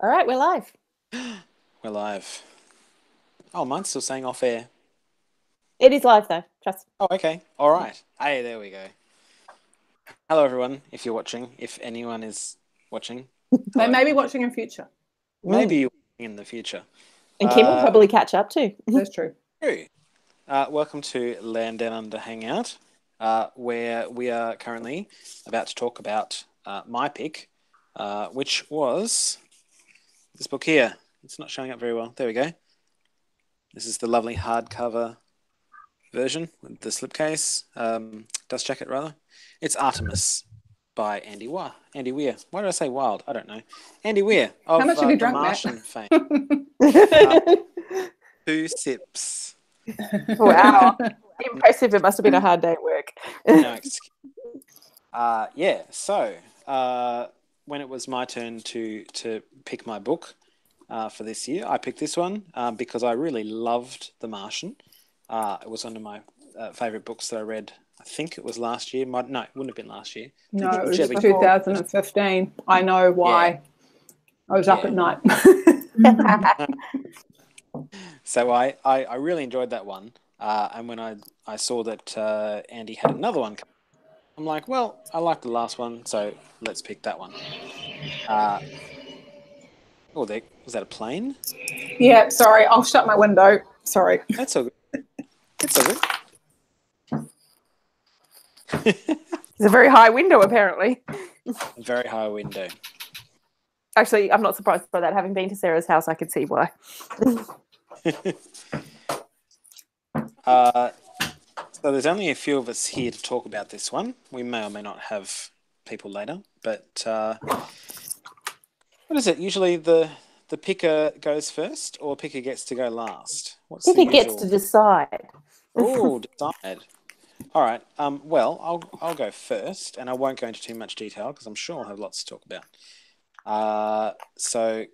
All right, we're live. We're live. Oh, mine's still saying off air. It is live though. Trust. Oh, okay. All right. Hey, there we go. Hello, everyone. If you're watching, if anyone is watching, They hello. may be watching in future. Maybe you're watching in the future. And Kim will probably catch up too. That's true. True. Welcome to Land Down Under Hangout, where we are currently about to talk about my pick, which was this book here. It's not showing up very well. There we go. This is the lovely hardcover version with the slipcase, dust jacket rather. It's Artemis by Andy Weir. Why did I say Wild? I don't know. Andy Weir of How much have you The drunk, Martian Matt? fame. 2 sips. Wow. Impressive. It must have been a hard day at work. No excuse. Yeah. So when it was my turn to pick my book for this year, I picked this one because I really loved The Martian. It was one of my favourite books that I read. I think it was last year. No, it wouldn't have been last year. No, it was Whichever 2015. I know why. Yeah. I was up at night. So I really enjoyed that one. And when I saw that Andy had another one, I'm like, well, I like the last one, so let's pick that one. Oh, there was that a plane? Yeah, sorry. I'll shut my window. Sorry. That's all good. It's all good. It's a very high window, apparently. Very high window. Actually, I'm not surprised by that. Having been to Sarah's house, I could see why. So there's only a few of us here to talk about this one. We may or may not have people later, but what is it? Usually the picker goes first, or picker gets to go last. What's the Picker gets usual? to decide. Oh, decide. All right. Well, I'll go first, and I won't go into too much detail because I'm sure I'll have lots to talk about. So,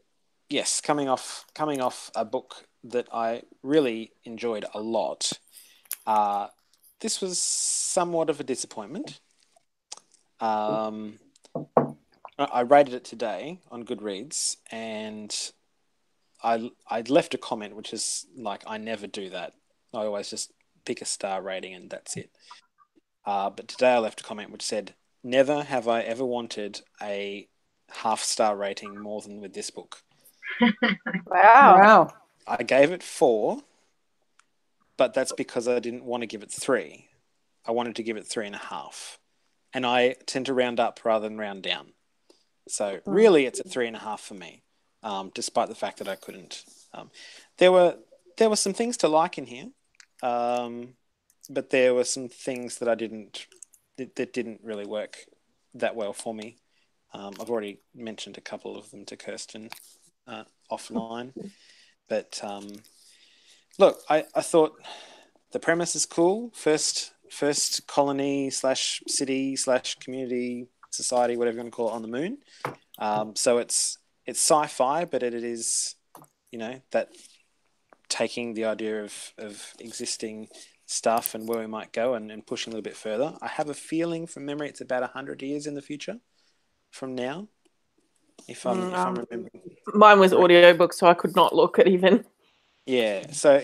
yes, coming off a book that I really enjoyed a lot. This was somewhat of a disappointment. I rated it today on Goodreads, and I left a comment, which is like, I never do that. I always just pick a star rating and that's it. But today I left a comment which said, never have I ever wanted a half-star rating more than with this book. Wow. I gave it 4, but that's because I didn't want to give it 3. I wanted to give it 3.5. And I tend to round up rather than round down. So really it's a 3.5 for me, despite the fact that I couldn't. There were some things to like in here, but there were some things that that didn't really work that well for me. I've already mentioned a couple of them to Kirsten offline. But look, I thought the premise is cool. First colony / city / community society, whatever you want to call it, on the moon. So it's sci-fi, but it is, that taking the idea of existing stuff and where we might go and pushing a little bit further. I have a feeling from memory it's about 100 years in the future from now. If I'm remembering. Mine was audiobook, so I could not look at even. Yeah, so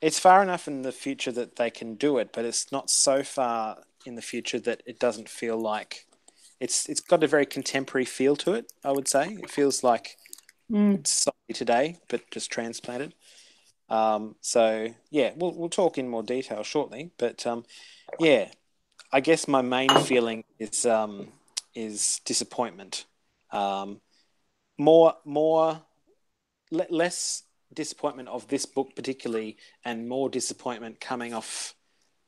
it's far enough in the future that they can do it, but it's not so far in the future that it doesn't feel like it's got a very contemporary feel to it, I would say. It feels like it's society today, but just transplanted. So yeah, we'll talk in more detail shortly, but yeah, I guess my main feeling is disappointment. Less disappointment of this book particularly, and more disappointment coming off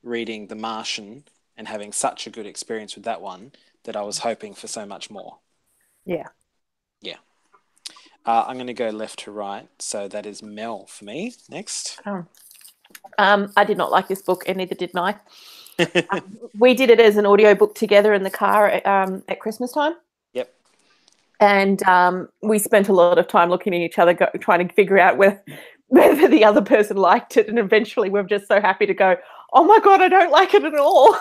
reading The Martian and having such a good experience with that one that I was hoping for so much more. Yeah. I'm going to go left to right, so that is Mel for me next. I did not like this book, and neither did I. We did it as an audiobook together in the car at Christmas time. Yep. And we spent a lot of time looking at each other, trying to figure out whether the other person liked it. And eventually we're just so happy to go, oh, my God, I don't like it at all.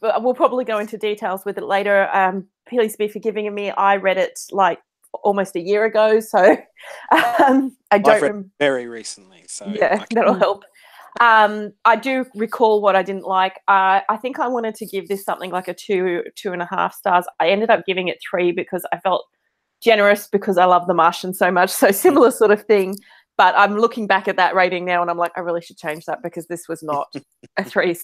we'll probably go into details with it later. Please be forgiving me. I read it like almost a year ago, so I I've don't read it very recently, so yeah, that'll help. I do recall what I didn't like. I think I wanted to give this something like a 2.5 stars. I ended up giving it 3 because I felt generous because I love The Martian so much. So similar sort of thing. But I'm looking back at that rating now and I'm like, I really should change that because this was not a 3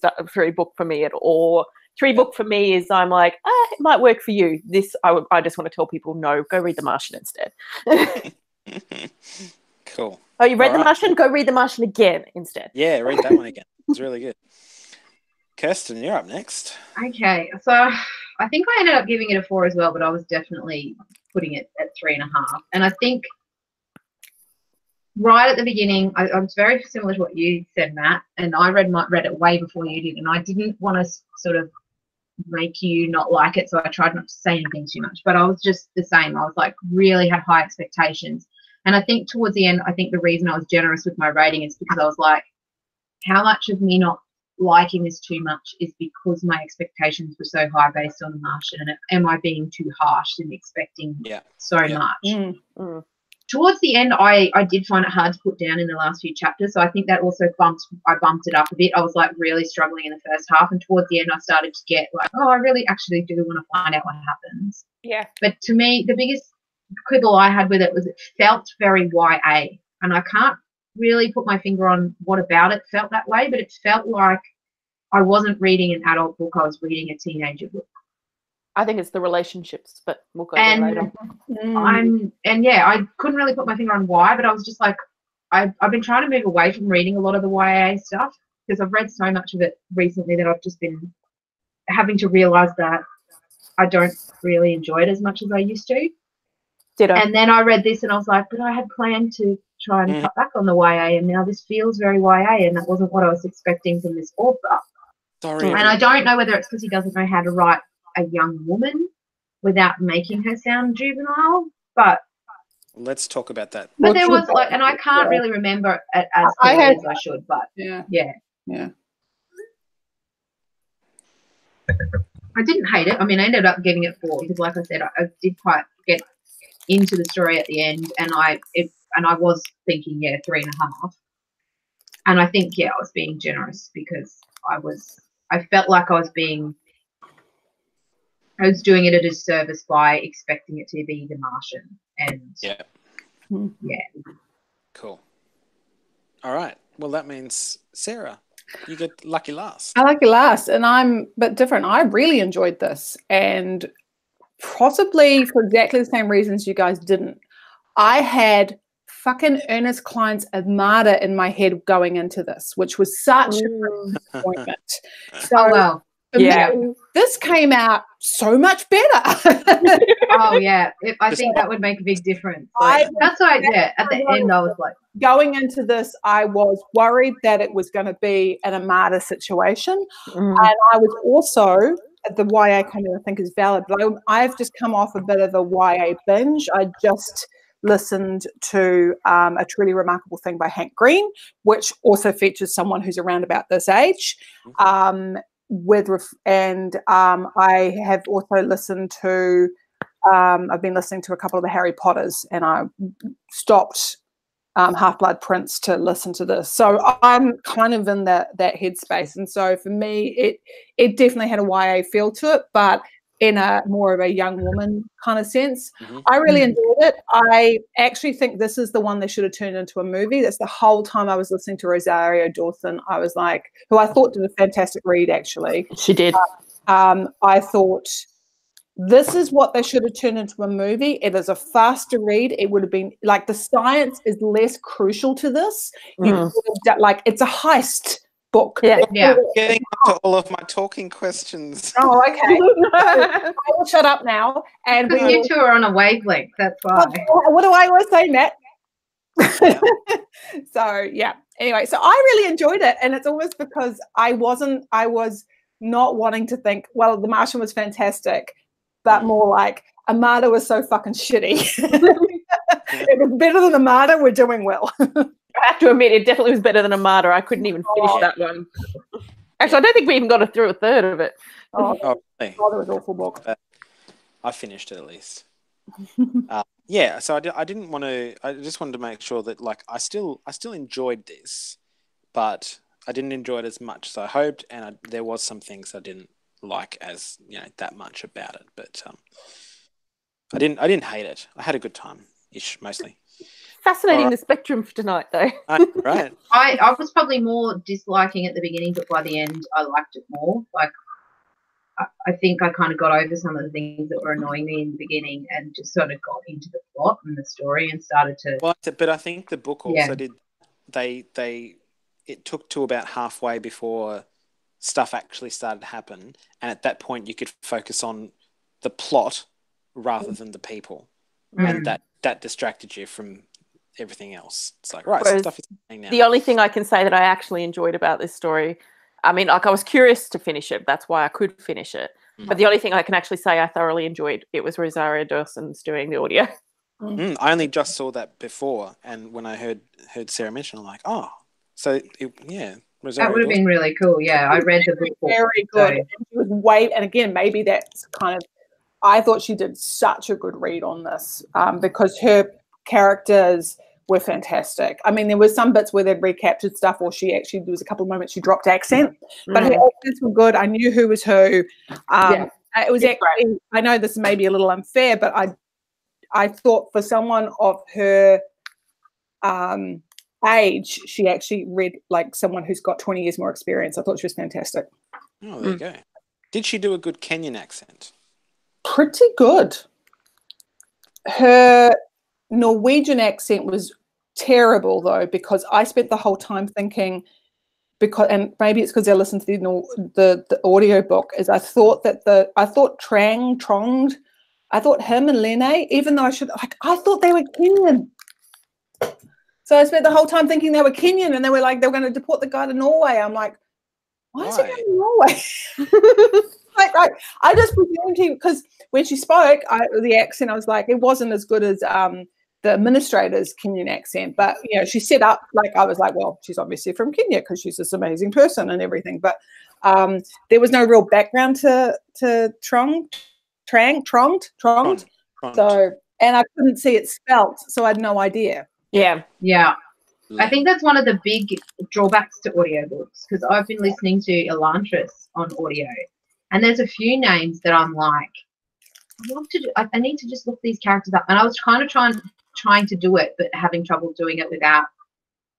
book for me at all. 3 book for me is I'm like, it might work for you. This, I just want to tell people, no, go read The Martian instead. Cool. Oh, you read The Martian? Go read The Martian again instead. Yeah, read that one again. It's really good. Kirsten, you're up next. Okay, so I think I ended up giving it a 4 as well, but I was definitely putting it at 3.5. And I think right at the beginning, I was very similar to what you said, Matt, and I read it way before you did, and I didn't want to sort of make you not like it, so I tried not to say anything too much, but I was just the same. I was like really had high expectations. And I think towards the end, I think the reason I was generous with my rating is because I was like, how much of me not liking this too much is because my expectations were so high based on The Martian, and am I being too harsh in expecting so much? Towards the end, I did find it hard to put down in the last few chapters, so I think that also I bumped it up a bit. I was like really struggling in the first half, and towards the end I started to get like, oh, I really actually do want to find out what happens. Yeah. But to me, the biggest quibble I had with it was it felt very YA, and I can't really put my finger on what about it felt that way, but it felt like I wasn't reading an adult book, I was reading a teenager book. I think it's the relationships, but we'll go there later. I couldn't really put my finger on why, but I was just like, I've been trying to move away from reading a lot of the YA stuff because I've read so much of it recently that I've just been having to realise that I don't really enjoy it as much as I used to. And then I read this and I was like, but I had planned to try and cut back on the YA, and now this feels very YA, and that wasn't what I was expecting from this author. Sorry. And I don't know whether it's because he doesn't know how to write a young woman without making her sound juvenile, but let's talk about that. But there was like, and I can't really remember it as clearly as I should, but yeah. I didn't hate it. I mean, I ended up giving it 4 because, like I said, I did quite get into the story at the end, and I was thinking 3.5, and I think I was being generous because I felt like I was doing it a disservice by expecting it to be The Martian, and cool. All right, well that means Sarah, you get lucky last. I lucky last, and I'm a bit different. I really enjoyed this, and possibly for exactly the same reasons you guys didn't. I had fucking Ernest Cline's Armada in my head going into this, which was such a disappointment. So, for me, this came out so much better. I think that would make a big difference. Like, that's why, at the end I was like, going into this, I was worried that it was going to be an Armada situation, and I was also, the YA comment I think is valid, but I've just come off a bit of a YA binge. I just listened to A Truly Remarkable Thing by Hank Green, which also features someone who's around about this age. I have also listened to, I've been listening to a couple of the Harry Potters, and I stopped Half-Blood Prince to listen to this. So I'm kind of in that headspace. And so for me, it definitely had a YA feel to it, but in a more of a young woman kind of sense. I really enjoyed it. I actually think this is the one they should have turned into a movie. That's the whole time I was listening to Rosario Dawson. I was like, who I thought did a fantastic read, actually. She did. I thought this is what they should have turned into a movie. It is a faster read. It would have been like the science is less crucial to this. Like it's a heist book. Getting to all of my talking questions. Oh, okay. I will shut up now. And you two are on a wavelength. That's why. What do I always say, Matt? So anyway, so I really enjoyed it, and it's almost because I was not wanting to think, well, The Martian was fantastic, but more like Armada was so fucking shitty. It was better than Armada. We're doing well. I have to admit, it definitely was better than Armada. I couldn't even finish that one. Actually, I don't think we even got through a third of it. Oh, Oh, really? that was an awful book. I finished it at least. Yeah, so I didn't want to. I just wanted to make sure that like I still enjoyed this, but I didn't enjoy it as much as I hoped, and there was some things I didn't like as that much about it. But I didn't hate it. I had a good time ish mostly. Fascinating the spectrum for tonight, though. Right. I was probably more disliking at the beginning, but by the end, I liked it more. Like, I think I kind of got over some of the things that were annoying me in the beginning and just sort of got into the plot and the story and started to. Well, but I think the book also did. It took to about halfway before stuff actually started to happen, and at that point, you could focus on the plot rather than the people, and that distracted you from everything else. It's like, right, some stuff is happening now. The only thing I can say that I actually enjoyed about this story, I mean, like I was curious to finish it. That's why I could finish it. But the only thing I can actually say I thoroughly enjoyed, it was Rosario Dawson's doing the audio. I only just saw that before, and when I heard Sarah mention, I'm like, oh, so Rosario that would have been really cool. Yeah, I read the book. Very good. So. She was and again, maybe that's kind of. I thought she did such a good read on this because her characters were fantastic. I mean, there were some bits where they'd recaptured stuff, or there was a couple of moments she dropped accent, but her accents were good. I knew who was who. It was actually, I know this may be a little unfair, but I thought for someone of her age, she actually read like someone who's got 20 years more experience. I thought she was fantastic. Oh, there you go. Did she do a good Kenyan accent? Pretty good. Her Norwegian accent was terrible though, because I spent the whole time thinking, and maybe it's because I listened to the audio book, is I thought Tronged, I thought him and Lene, even though I thought they were Kenyan. So I spent the whole time thinking they were Kenyan, and they were going to deport the guy to Norway. I'm like, why is he going to Norway? I just presumed because when she spoke, the accent, I was like, it wasn't as good as the administrator's Kenyan accent. But, she set up, I was like, well, she's obviously from Kenya because she's this amazing person and everything. But there was no real background to Tronged. So, and I couldn't see it spelt, so I had no idea. Yeah. I think that's one of the big drawbacks to audiobooks, because I've been listening to Elantris on audio, and there's a few names that I'm like, I need to just look these characters up, and I was kind of trying to do it, but having trouble doing it without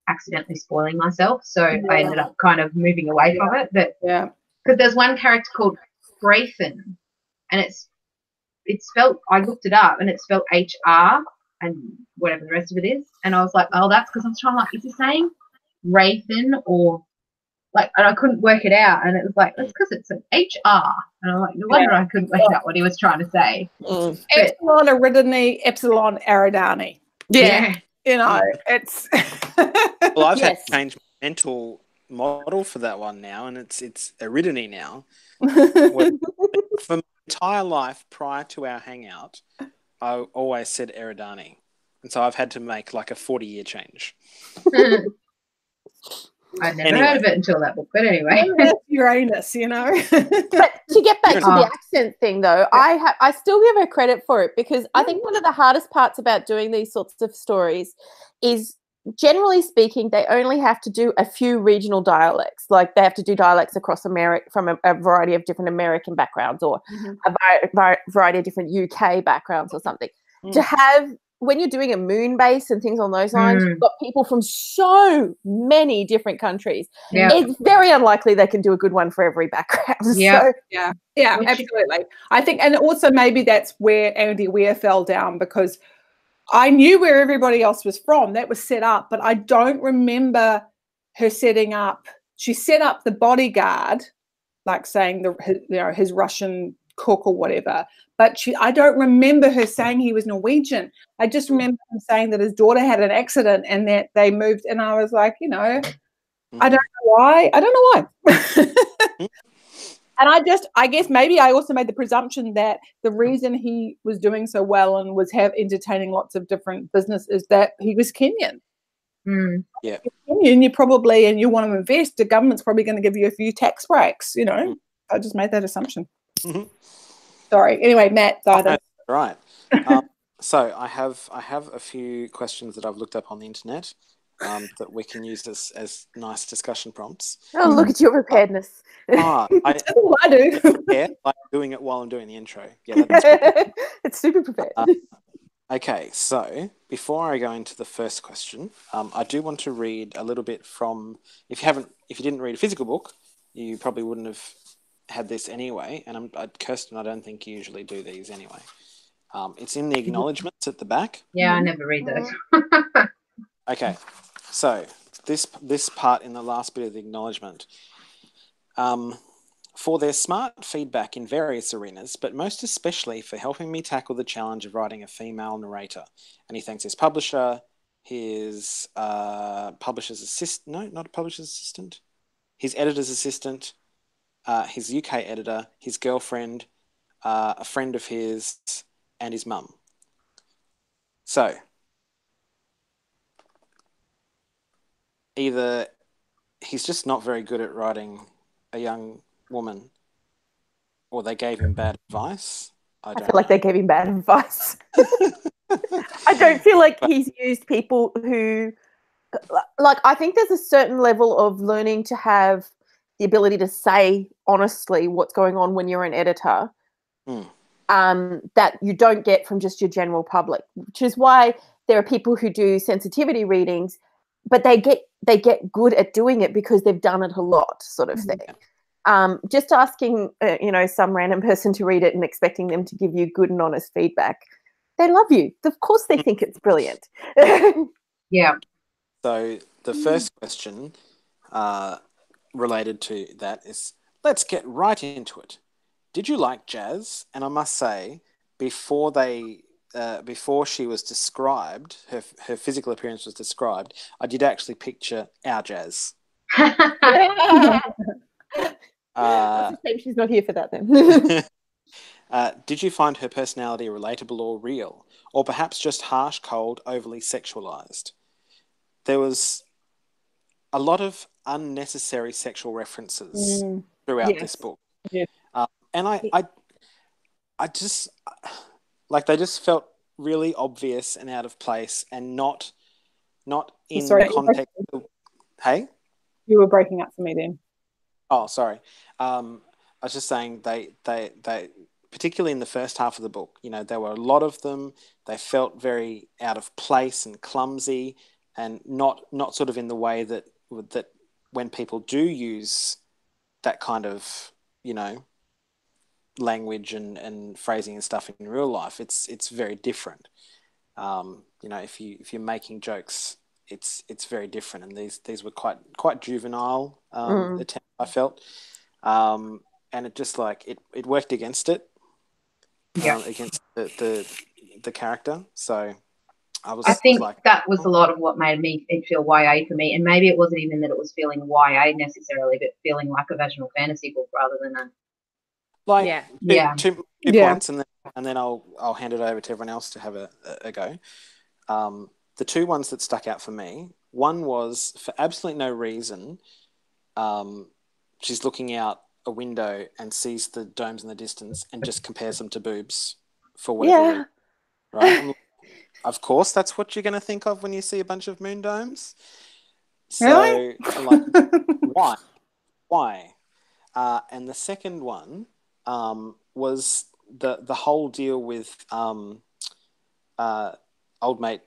accidentally spoiling myself. So I ended up kind of moving away from it. But because there's one character called Grayson, and it's spelled. I looked it up, and it's spelled HR and whatever the rest of it is, and I was like, oh, that's because I was trying is he saying Raythan or and I couldn't work it out, and it was like, that's because it's an HR, and I'm like, no wonder I couldn't work out what he was trying to say. Epsilon Aridani, Epsilon Aridani. Yeah. It's well, I've had to change my mental model for that one now, and it's Aridani now. For my entire life prior to our hangout, I always said Eridani. And so I've had to make a 40-year change. I'd never heard of it until that book, but anyway. Uranus, But to get back to the accent thing, though, I still give her credit for it, because I think one of the hardest parts about doing these sorts of stories is, generally speaking, they only have to do a few regional dialects. Like they have to do dialects across America from a variety of different American backgrounds, or a variety of different UK backgrounds or something. To have, when you're doing a moon base and things on those lines, you've got people from so many different countries. It's very unlikely they can do a good one for every background. Yeah, absolutely. I think, and also maybe that's where Andy Weir fell down, because I knew where everybody else was from. That was set up, but I don't remember her setting up. She set up the bodyguard, saying his Russian cook or whatever. But I don't remember her saying he was Norwegian. I just remember him saying that his daughter had an accident and that they moved. And I was like, I don't know why. I don't know why. And I guess maybe I also made the presumption that the reason he was doing so well and was entertaining lots of different business is that he was Kenyan. Mm. Yeah. And you probably, and you want to invest, the government's probably going to give you a few tax breaks, you know. I just made that assumption. Mhm. Sorry. Anyway, Matt, either. Right. So I have a few questions that I've looked up on the internet that we can use as nice discussion prompts. Oh, look at your preparedness. I I do. yeah, like doing it while I'm doing the intro. Yeah, that's good. It's super prepared. Okay, so before I go into the first question, I do want to read a little bit from. If you didn't read a physical book, you probably wouldn't have had this anyway. And Kirsten, I don't think you usually do these anyway. It's in the acknowledgements at the back. Yeah, I never read those. Okay, so this part in the last bit of the acknowledgement. For their smart feedback in various arenas, but most especially for helping me tackle the challenge of writing a female narrator. And he thanks his publisher, his publisher's assistant, no, not a publisher's assistant, his editor's assistant, his UK editor, his girlfriend, a friend of his, and his mum. So, either he's just not very good at writing a young woman, or they gave him bad advice. I feel like they gave him bad advice. I don't feel like he's used people who, like, I think there's a certain level of learning to have the ability to say honestly what's going on when you're an editor, that you don't get from just your general public, which is why there are people who do sensitivity readings, but they get good at doing it because they've done it a lot, sort of thing. Just asking, some random person to read it and expecting them to give you good and honest feedback. They love you. Of course they think it's brilliant. Yeah. So the first question related to that is, let's get right into it. Did you like Jazz? And I must say, before she was described, her physical appearance was described, I did actually picture our Jazz. It's a shame she's not here for that then. Did you find her personality relatable or real? Or perhaps just harsh, cold, overly sexualized? There was a lot of unnecessary sexual references throughout this book. Yeah. And I just, like, they just felt really obvious and out of place and not in context. Hey? You were breaking up for me then. Oh, sorry. I was just saying they particularly in the first half of the book, there were a lot of them. They felt very out of place and clumsy, and not sort of in the way that when people do use that kind of, language and phrasing and stuff in real life, it's very different. If you're making jokes, it's very different, and these were quite juvenile attempts, I felt, and it just it worked against it, against the character. So I think that was a lot of what made it feel YA for me, and maybe it wasn't even that it was feeling YA necessarily, but feeling like a vaginal fantasy book rather than a two points, and then I'll hand it over to everyone else to have a go. The two ones that stuck out for me, one was for absolutely no reason. She's looking out a window and sees the domes in the distance and just compares them to boobs for whatever reason. Right? Of course, that's what you're going to think of when you see a bunch of moon domes. So, really? Why? And the second one was the whole deal with old mate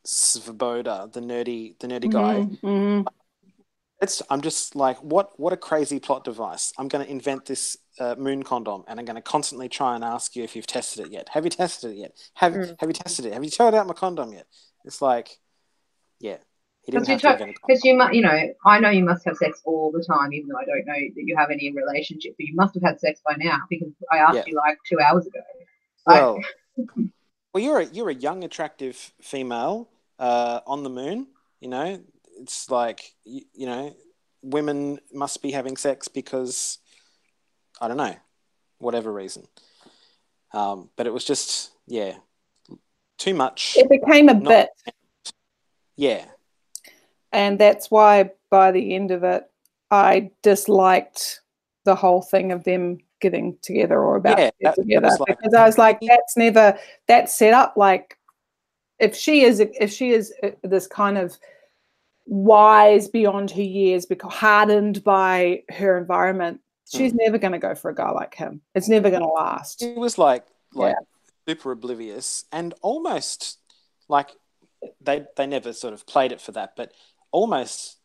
Svoboda, the nerdy guy. Mm-hmm. I'm just like, what a crazy plot device. I'm going to invent this moon condom, and I'm going to constantly try and ask you if you've tested it yet. Have you tested it yet? Have you tested it? Have you tried out my condom yet? It's like, yeah, he didn't have to invent it. Because I know you must have sex all the time, even though I don't know that you have any relationship, but you must have had sex by now because I asked you like 2 hours ago. Well, you're a young, attractive female on the moon. It's like, women must be having sex because, I don't know, whatever reason. But it was just, too much. It became a bit. Yeah. And that's why by the end of it, I disliked the whole thing of them getting together or about to get together, because I was like, that's set up like, if she is this kind of wise beyond her years, because hardened by her environment, she's never going to go for a guy like him. It's never going to last. It was like super oblivious and almost like they never sort of played it for that, but almost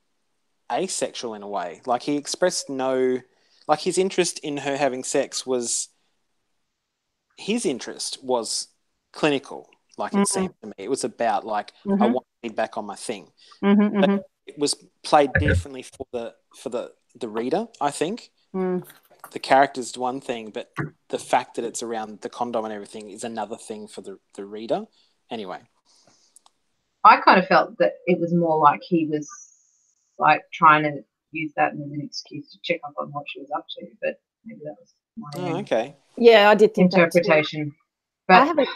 asexual in a way. Like he expressed like his interest in her having sex was, his interest was clinical. Like it seemed to me, it was about like I want to be back on my thing. But it was played differently for the reader. I think the character's one thing, but the fact that it's around the condom and everything is another thing for the reader. Anyway, I kind of felt that it was more like he was like trying to use that as an excuse to check up on what she was up to, but maybe that was my okay. Yeah, I did think interpretation. That But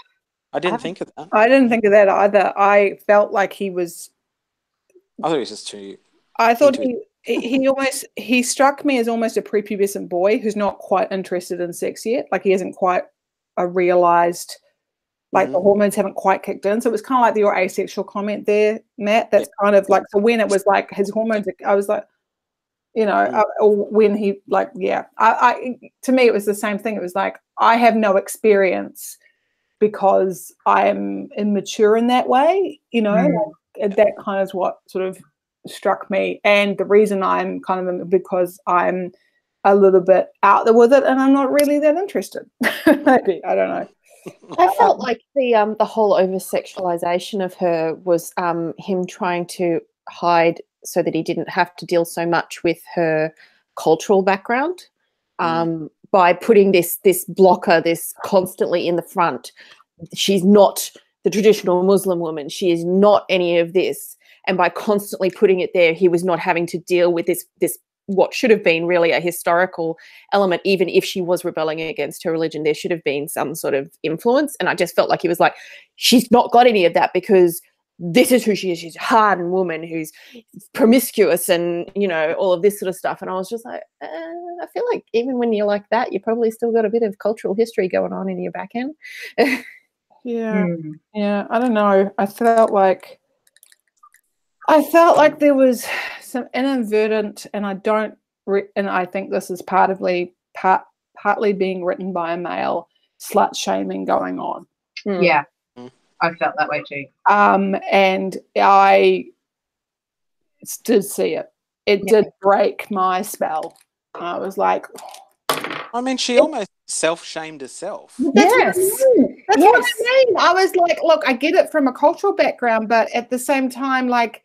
I didn't think of that. I didn't think of that either. I felt like he was. I thought he was just too. I thought he struck me as almost a prepubescent boy who's not quite interested in sex yet. Like he hasn't quite realized, like the hormones haven't quite kicked in. So it was kind of like your asexual comment there, Matt. That's kind of like, so when it was like his hormones, I was like, you know, when he like, I to me it was the same thing. It was like, I have no experience because I'm immature in that way, you know. Like, that kind of is what sort of struck me. And the reason I'm kind of, because I'm a little bit out there with it and I'm not really that interested. Maybe, I don't know. I felt like the whole over sexualization of her was him trying to hide so that he didn't have to deal so much with her cultural background, by putting this blocker, this constantly in the front. She's not the traditional Muslim woman. She is not any of this. And by constantly putting it there, he was not having to deal with this what should have been really a historical element. Even if she was rebelling against her religion, there should have been some sort of influence. And I just felt like he was like, she's not got any of that because this is who she is. She's a hardened woman who's promiscuous and, you know, all of this sort of stuff. And I was just like, I feel like even when you're like that, you probably still got a bit of cultural history going on in your back end. Yeah, I don't know. I felt like there was some inadvertent, and and I think this is partly being written by a male, slut shaming going on. yeah, I felt that way too. And I did see it. It did break my spell. I was like, I mean, she almost self-shamed herself. That's what I mean. I was like, look, I get it from a cultural background, but at the same time, like,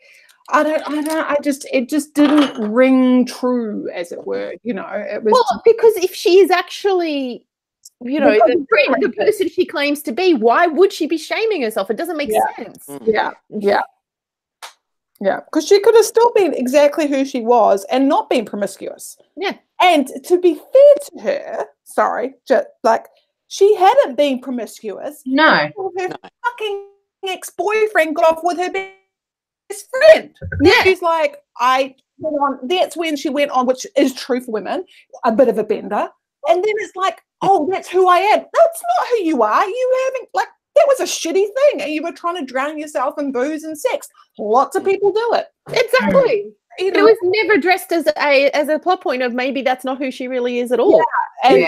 it just didn't ring true, as it were. You know, it was because if she is actually, you know, the person she claims to be, why would she be shaming herself? It doesn't make sense. Yeah, because she could have still been exactly who she was and not been promiscuous. Yeah. And to be fair to her, she hadn't been promiscuous. No. Her fucking ex-boyfriend got off with her best friend. Yeah. She's like, that's when she went on, which is true for women, a bit of a bender. And then it's like, oh, that's who I am. That's not who you are. You haven't, like, that was a shitty thing. And you were trying to drown yourself in booze and sex. Lots of people do it. Exactly. You It know? was never dressed as a plot point of maybe that's not who she really is at all. And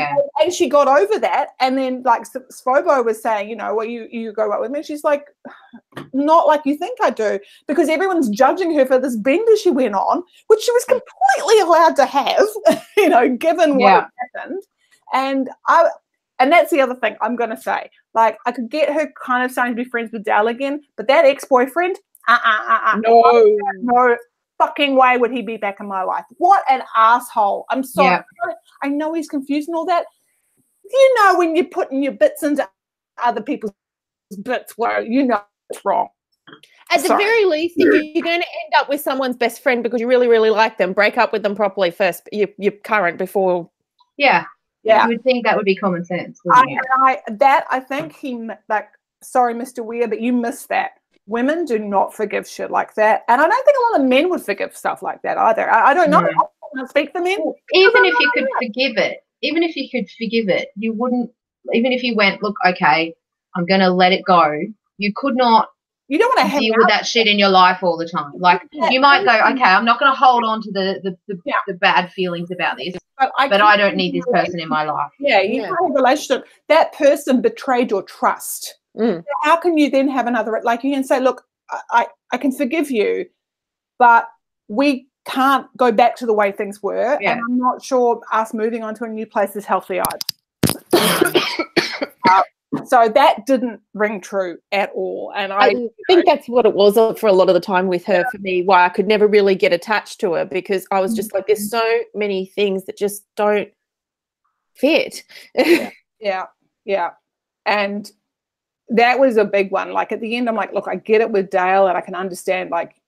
she got over that. And then, like, Svobo was saying, you know, well, you go out with me. She's like, not like you think I do, because everyone's judging her for this bender she went on, which she was completely allowed to have, you know, given what happened. And that's the other thing I'm going to say. Like, I could get her kind of starting to be friends with Dal again, but that ex-boyfriend, no fucking way would he be back in my life. What an asshole. I'm sorry. I know he's confused and all that. You know, when you're putting your bits into other people's bits, well, you know it's wrong. At the very least, if you're going to end up with someone's best friend because you really, really like them, break up with them properly first, your current, before. Yeah. You would think that would be common sense. I think he, like, sorry, Mr. Weir, but you missed that. women do not forgive shit like that. And I don't think a lot of men would forgive stuff like that either. I don't know. No. I can't speak for men. Even if you could forgive it, you wouldn't, even if you went, look, okay, I'm going to let it go, you could not You don't want to deal with that shit in your life all the time. Like, you might go, okay, I'm not going to hold on to the bad feelings about this, but I don't need this person in my life. Yeah, you can't have a relationship. That person betrayed your trust. Mm. How can you then have another, like, you can say, look, I can forgive you, but we can't go back to the way things were. Yeah. And I'm not sure us moving on to a new place is healthy either. So that didn't ring true at all. And I think that's what it was for a lot of the time with her, for me, why I could never really get attached to her, because I was just like, there's so many things that just don't fit. Yeah. And that was a big one. Like, at the end, I'm like, look, I get it with Dale, and I can understand, like,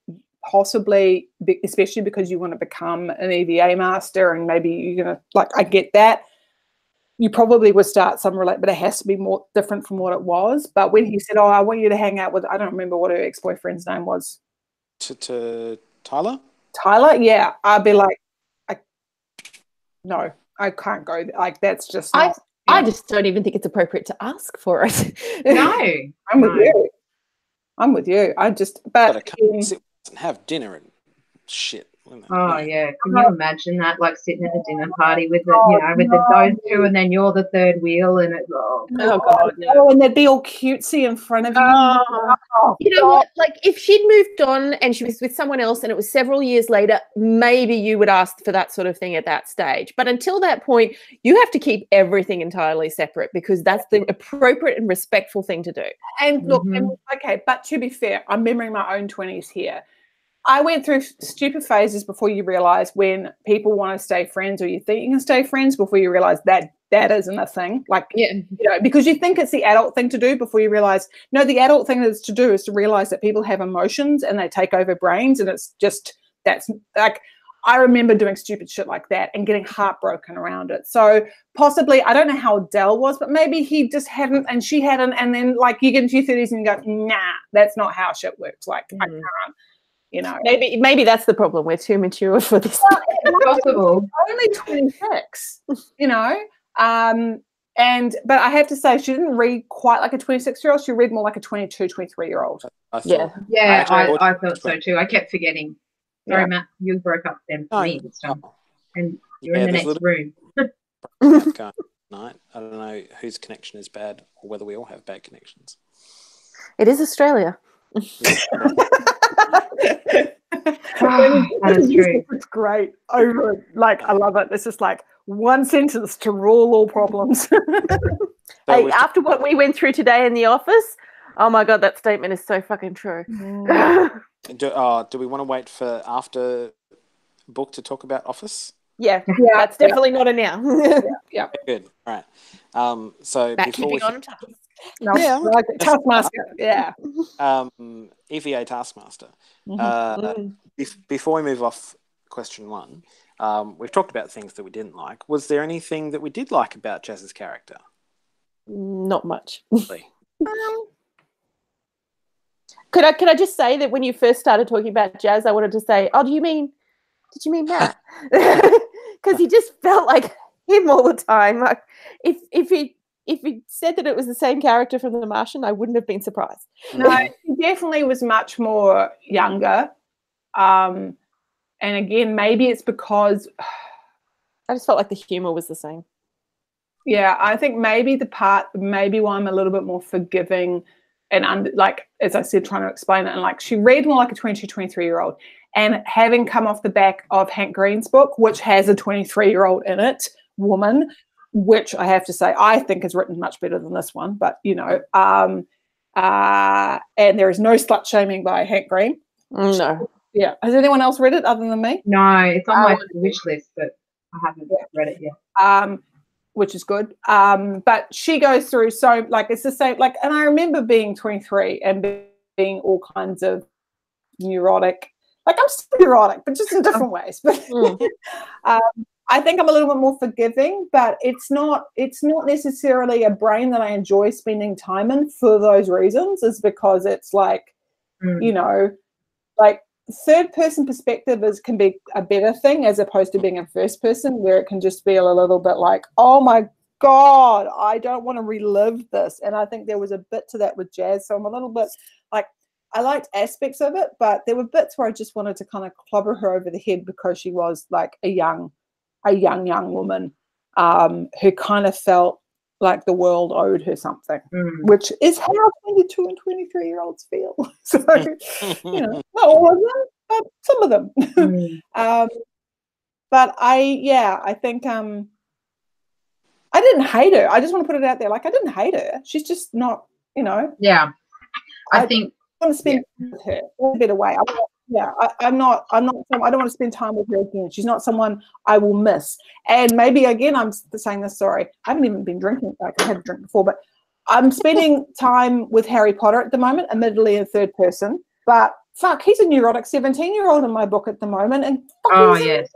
possibly, especially because you want to become an EVA master, and maybe you're going to, like, I get that. You probably would start some relate, but it has to be more different from what it was. But when he said, oh, I want you to hang out with, I don't remember what her ex-boyfriend's name was. To Tyler? Tyler? Yeah. I'd be like, no, I can't go. Like, that's just not, I just don't even think it's appropriate to ask for it. No. I'm with you. I'm with you. I just, but I can't sit and have dinner and shit. Oh yeah, can you imagine that? Like sitting at a dinner party with those two, and then you're the third wheel, and it's God, and they'd be all cutesy in front of you. You know what? Like, if she'd moved on and she was with someone else, and it was several years later, maybe you would ask for that sort of thing at that stage. But until that point, you have to keep everything entirely separate, because that's the appropriate and respectful thing to do. And look, okay, but to be fair, I'm remembering my own 20s here. I went through stupid phases before you realise when people want to stay friends, or you think you can stay friends, before you realise that that isn't a thing. Like, because you think it's the adult thing to do, before you realise, no, the adult thing is to realise that people have emotions and they take over brains, and it's just, that's like, I remember doing stupid shit like that and getting heartbroken around it. So possibly, I don't know how Dell was, but maybe he just hadn't and she hadn't, and then like you get into your 30s and you go, nah, that's not how shit works. Like, I can't. You know, maybe that's the problem. We're too mature for this. Possible. Only 26, you know. But I have to say, she didn't read quite like a 26-year-old. She read more like a 22, 23-year-old. I thought so too. I kept forgetting. Sorry, Matt, you broke up then for me this time, and you're in the next room. Night. I don't know whose connection is bad, or whether we all have bad connections. It is Australia. That is true. It's great. I love it. It's just like one sentence to rule all problems. Hey, after what we went through today in the office, oh my God, that statement is so fucking true. Do we want to wait for after book to talk about Office? Yeah, that's definitely not a now. Yeah. Good. All right. So Back before keeping on task. No, like Taskmaster. Yeah. EVA Taskmaster. Before we move off question one, we've talked about things that we didn't like. Was there anything that we did like about Jazz's character? Not much. Really? Could I just say that when you first started talking about Jazz, I wanted to say, did you mean Matt? Because he just felt like him all the time. Like, if he said that it was the same character from The Martian, I wouldn't have been surprised. No, he definitely was much more younger. And again, maybe it's because I just felt like the humor was the same. Yeah, I think maybe why I'm a little bit more forgiving and like, as I said, trying to explain it. And like, she read more like a 22, 23-year-old. And having come off the back of Hank Green's book, which has a 23-year-old in it, woman, which I have to say I think is written much better than this one. But, you know, and there is no slut shaming by Hank Green. No. Yeah. Has anyone else read it other than me? No, it's on my wish list, but I haven't read it yet. Which is good. But she goes through, so like, it's the same, like, and I remember being 23 and being all kinds of neurotic, like I'm still neurotic, but just in different ways. But I think I'm a little bit more forgiving, but it's not necessarily a brain that I enjoy spending time in for those reasons, is because it's like, you know, like third person perspective can be a better thing as opposed to being in first person, where it can just feel a little bit like, oh my God, I don't want to relive this. And I think there was a bit to that with Jazz. So I'm a little bit like, I liked aspects of it, but there were bits where I just wanted to kind of clobber her over the head because she was like a young woman who kind of felt like the world owed her something, which is how 22 and 23-year-olds feel. So, you know, not all of them, but some of them. But I think I didn't hate her. I just want to put it out there. Like, I didn't hate her. She's just not, you know. Yeah. I think I want to spend time with her in a better way. I don't want to spend time with her again. She's not someone I will miss. And maybe again, I'm saying this, sorry, I haven't even been drinking. Like, I had a drink before, but I'm spending time with Harry Potter at the moment, admittedly in third person. But fuck, he's a neurotic 17-year-old in my book at the moment. And yes.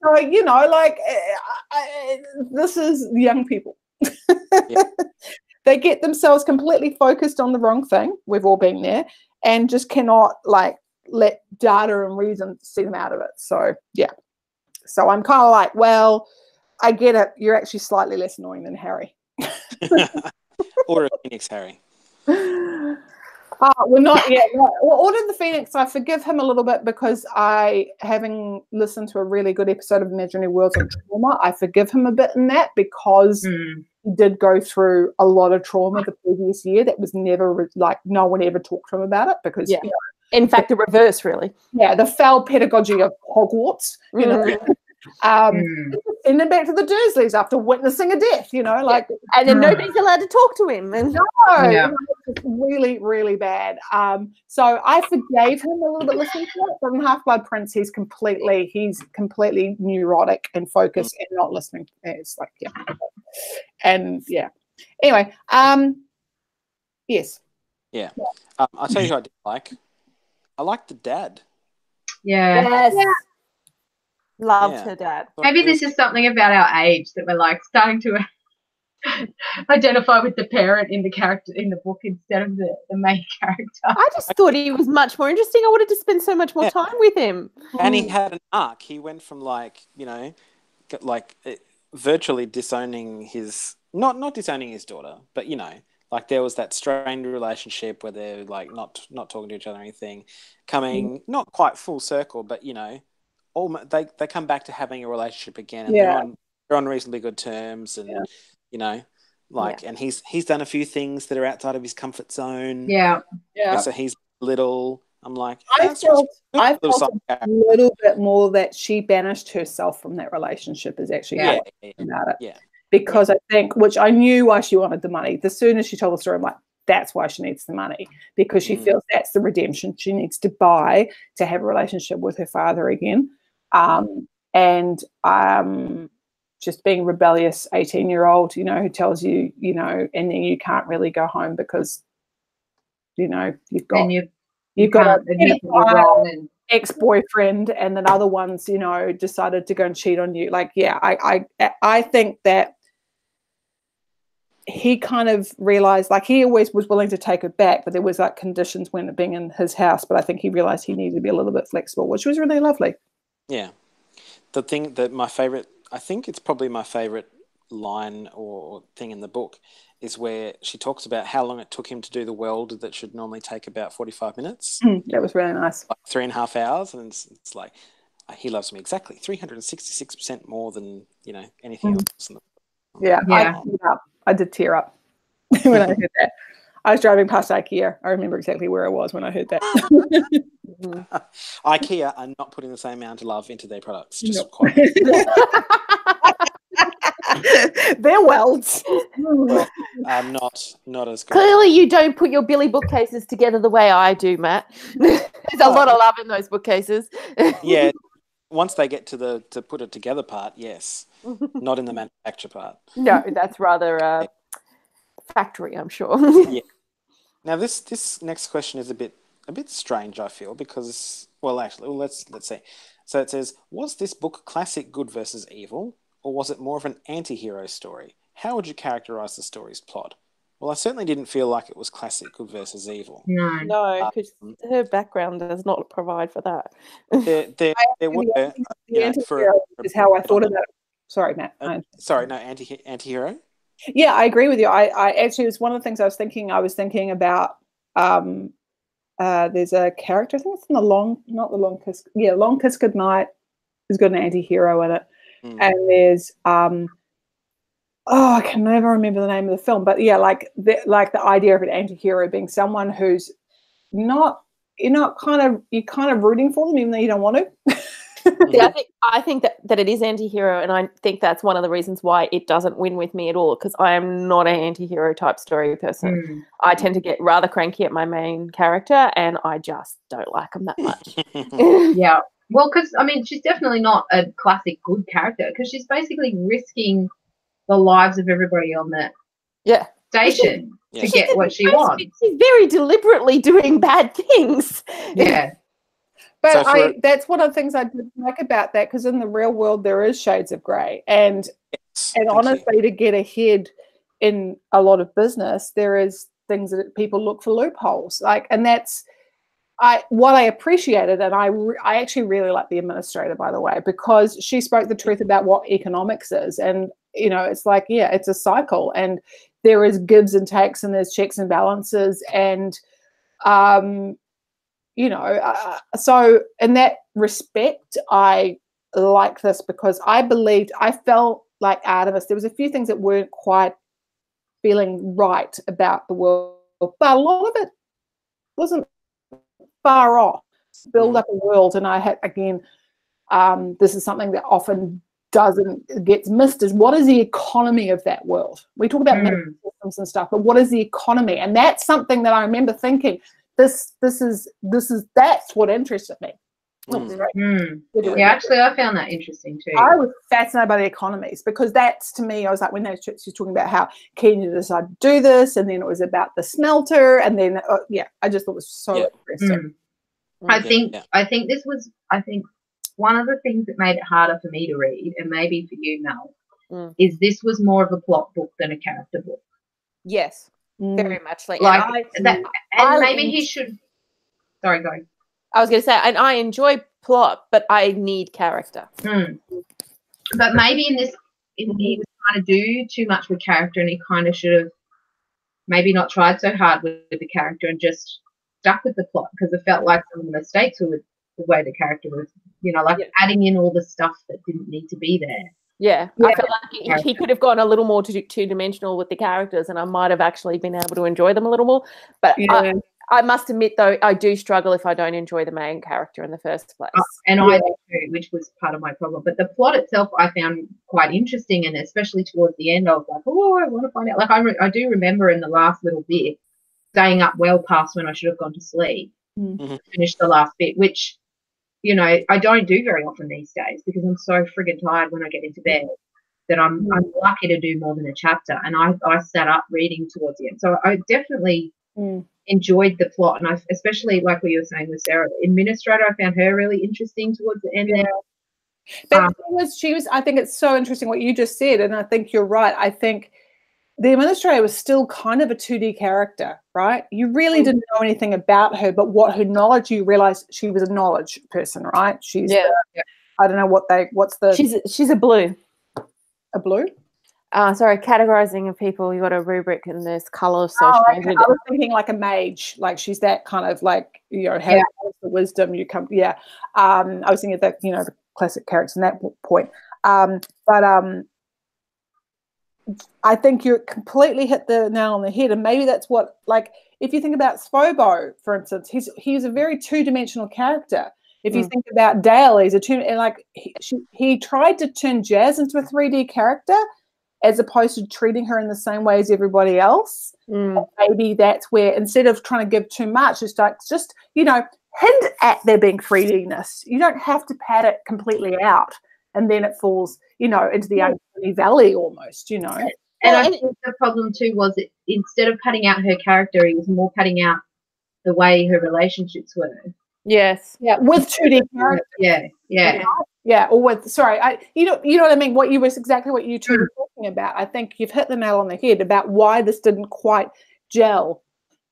So, you know, like, this is young people. Yeah. They get themselves completely focused on the wrong thing. We've all been there, and just cannot like let data and reason see them out of it. So yeah. So I'm kind of like, well, I get it. You're actually slightly less annoying than Harry. Order of Phoenix Harry. We're not yet. Well, Order of the Phoenix, I forgive him a little bit because having listened to a really good episode of Imaginary Worlds on trauma, I forgive him a bit in that because he did go through a lot of trauma the previous year that was never, like, no one ever talked to him about it because, you know, in fact, the reverse, really. Yeah, the foul pedagogy of Hogwarts, you know. Send him back to the Dursleys after witnessing a death, you know, like, and then nobody's allowed to talk to him. And it's really, really bad. So I forgave him a little bit listening to it. But in Half-Blood Prince, he's completely neurotic and focused and not listening. It's like, and anyway, yes. Yeah. I'll tell you who I did like. I liked the dad. Yeah. Yes. Loved her dad. Maybe this is something about our age that we're like starting to identify with the parent in the character in the book instead of the main character. I just thought he was much more interesting. I wanted to spend so much more time with him. And he had an arc. He went from virtually disowning his not disowning his daughter, but like there was that strained relationship where they're like not talking to each other or anything, coming not quite full circle, but they come back to having a relationship again, and they're on reasonably good terms, and and he's done a few things that are outside of his comfort zone. Yeah. So he's little. I'm like, I felt a little bit more that she banished herself from that relationship is actually about it. Yeah. Because I think, which I knew why she wanted the money. As soon as she told the story, I'm like, that's why she needs the money, because she feels that's the redemption she needs to buy to have a relationship with her father again. Just being rebellious 18-year-old, who tells you, and then you can't really go home because, you've got an ex-boyfriend, and then other ones, decided to go and cheat on you. Like, I think that he kind of realized, like, he always was willing to take it back, but there was like conditions when it being in his house. But I think he realized he needed to be a little bit flexible, which was really lovely. Yeah. The thing that I think it's probably my favorite line or thing in the book is where she talks about how long it took him to do the weld that should normally take about 45 minutes. That was really nice. Like 3.5 hours. And it's like, he loves me exactly 366% more than, anything else in the book. I did tear up when I heard that. I was driving past IKEA. I remember exactly where I was when I heard that. IKEA are not putting the same amount of love into their products. They're welds. Not as good. Clearly you don't put your Billy bookcases together the way I do, Matt. There's a lot of love in those bookcases. Yeah. Once they get to put it together part, yes. Not in the manufacture part. No, that's rather factory, I'm sure. Yeah. Now this next question is a bit strange, I feel, because let's see. So it says, was this book classic good versus evil, or was it more of an anti-hero story? How would you characterize the story's plot? Well, I certainly didn't feel like it was classic good versus evil. No, because her background does not provide for that. There were, the anti-hero is how I thought about it. Sorry, Matt. Sorry, no, anti-hero? Yeah, I agree with you. I actually, it was one of the things I was thinking about, there's a character, I think it's in not the Long Kiss. Yeah, Long Kiss Goodnight has got an anti-hero in it. And there's, I can never remember the name of the film, but yeah, like the idea of an anti-hero being someone who's you're kind of rooting for them even though you don't want to. Yeah, I think that it is anti-hero, and I think that's one of the reasons why it doesn't win with me at all, because I am not an anti-hero type story person. I tend to get rather cranky at my main character, and I just don't like them that much. Yeah. Well, because, I mean, she's definitely not a classic good character, because she's basically risking the lives of everybody on that station to get what she wants. She's very deliberately doing bad things. Yeah. But that's one of the things I did like about that, because in the real world there is shades of grey, and honestly, to get ahead in a lot of business, there is things that people look for loopholes, and that's what I appreciated, and I actually really like the administrator, by the way, because she spoke the truth about what economics is, and it's like, yeah, it's a cycle, and there is gives and takes, and there's checks and balances, and so in that respect, I like this because I felt like Artemis, there was a few things that weren't quite feeling right about the world, but a lot of it wasn't far off. Build up a world, and I had, again, this is something that often gets missed, is what is the economy of that world? We talk about medical systems and stuff, but what is the economy? And that's something that I remember thinking, that's what interested me. Yeah, actually, I found that interesting too. I was fascinated by the economies, because that's, to me, I was like, when she's talking about how Kenya decided to do this, and then it was about the smelter, and then I just thought it was so interesting. I think one of the things that made it harder for me to read, and maybe for you, Mel, is this was more of a plot book than a character book. Yes. Very much like maybe he should. Sorry, go. I was going to say, and I enjoy plot, but I need character. But maybe in this, he was trying to do too much with character, and he kind of should have maybe not tried so hard with the character and just stuck with the plot, because it felt like some of the mistakes were with the way the character was, adding in all the stuff that didn't need to be there. Yeah, I felt like he could have gone a little more two-dimensional with the characters, and I might have actually been able to enjoy them a little more. But I must admit, though, I do struggle if I don't enjoy the main character in the first place. And I do too, which was part of my problem. But the plot itself I found quite interesting, and especially towards the end, I was like, oh, I want to find out. Like, I do remember in the last little bit staying up well past when I should have gone to sleep to finish the last bit, which, I don't do very often these days, because I'm so friggin' tired when I get into bed that I'm lucky to do more than a chapter. And I sat up reading towards the end. So I definitely enjoyed the plot. And I especially, like what you were saying with Sarah, the administrator, I found her really interesting towards the end there. But she was, I think it's so interesting what you just said. And I think you're right. I think the administrator was still kind of a 2D character, right? You really didn't know anything about her, but what her knowledge, you realized she was a knowledge person, right? She's I don't know what's the... She's a blue. A blue? Sorry, categorizing of people, you got a rubric and there's color associated with it. I was thinking like a mage, like she's that kind of like, has the wisdom, you come, I was thinking of that, the classic characters in that point. But I think you completely hit the nail on the head, and maybe that's what, like, if you think about Svobo, for instance, he's a very two-dimensional character. If you think about Dale, he's he tried to turn Jazz into a 3D character, as opposed to treating her in the same way as everybody else. Maybe that's where, instead of trying to give too much, it's like just hint at there being 3D-ness. You don't have to pad it completely out, and then it falls, into the uncanny valley almost, And I think the problem too was that instead of padding out her character, he was more padding out the way her relationships were. Yes. Yeah, with 2D characters. Yeah. Yeah, or with sorry, you know what I mean. What you was exactly what you two were talking about. I think you've hit the nail on the head about why this didn't quite gel.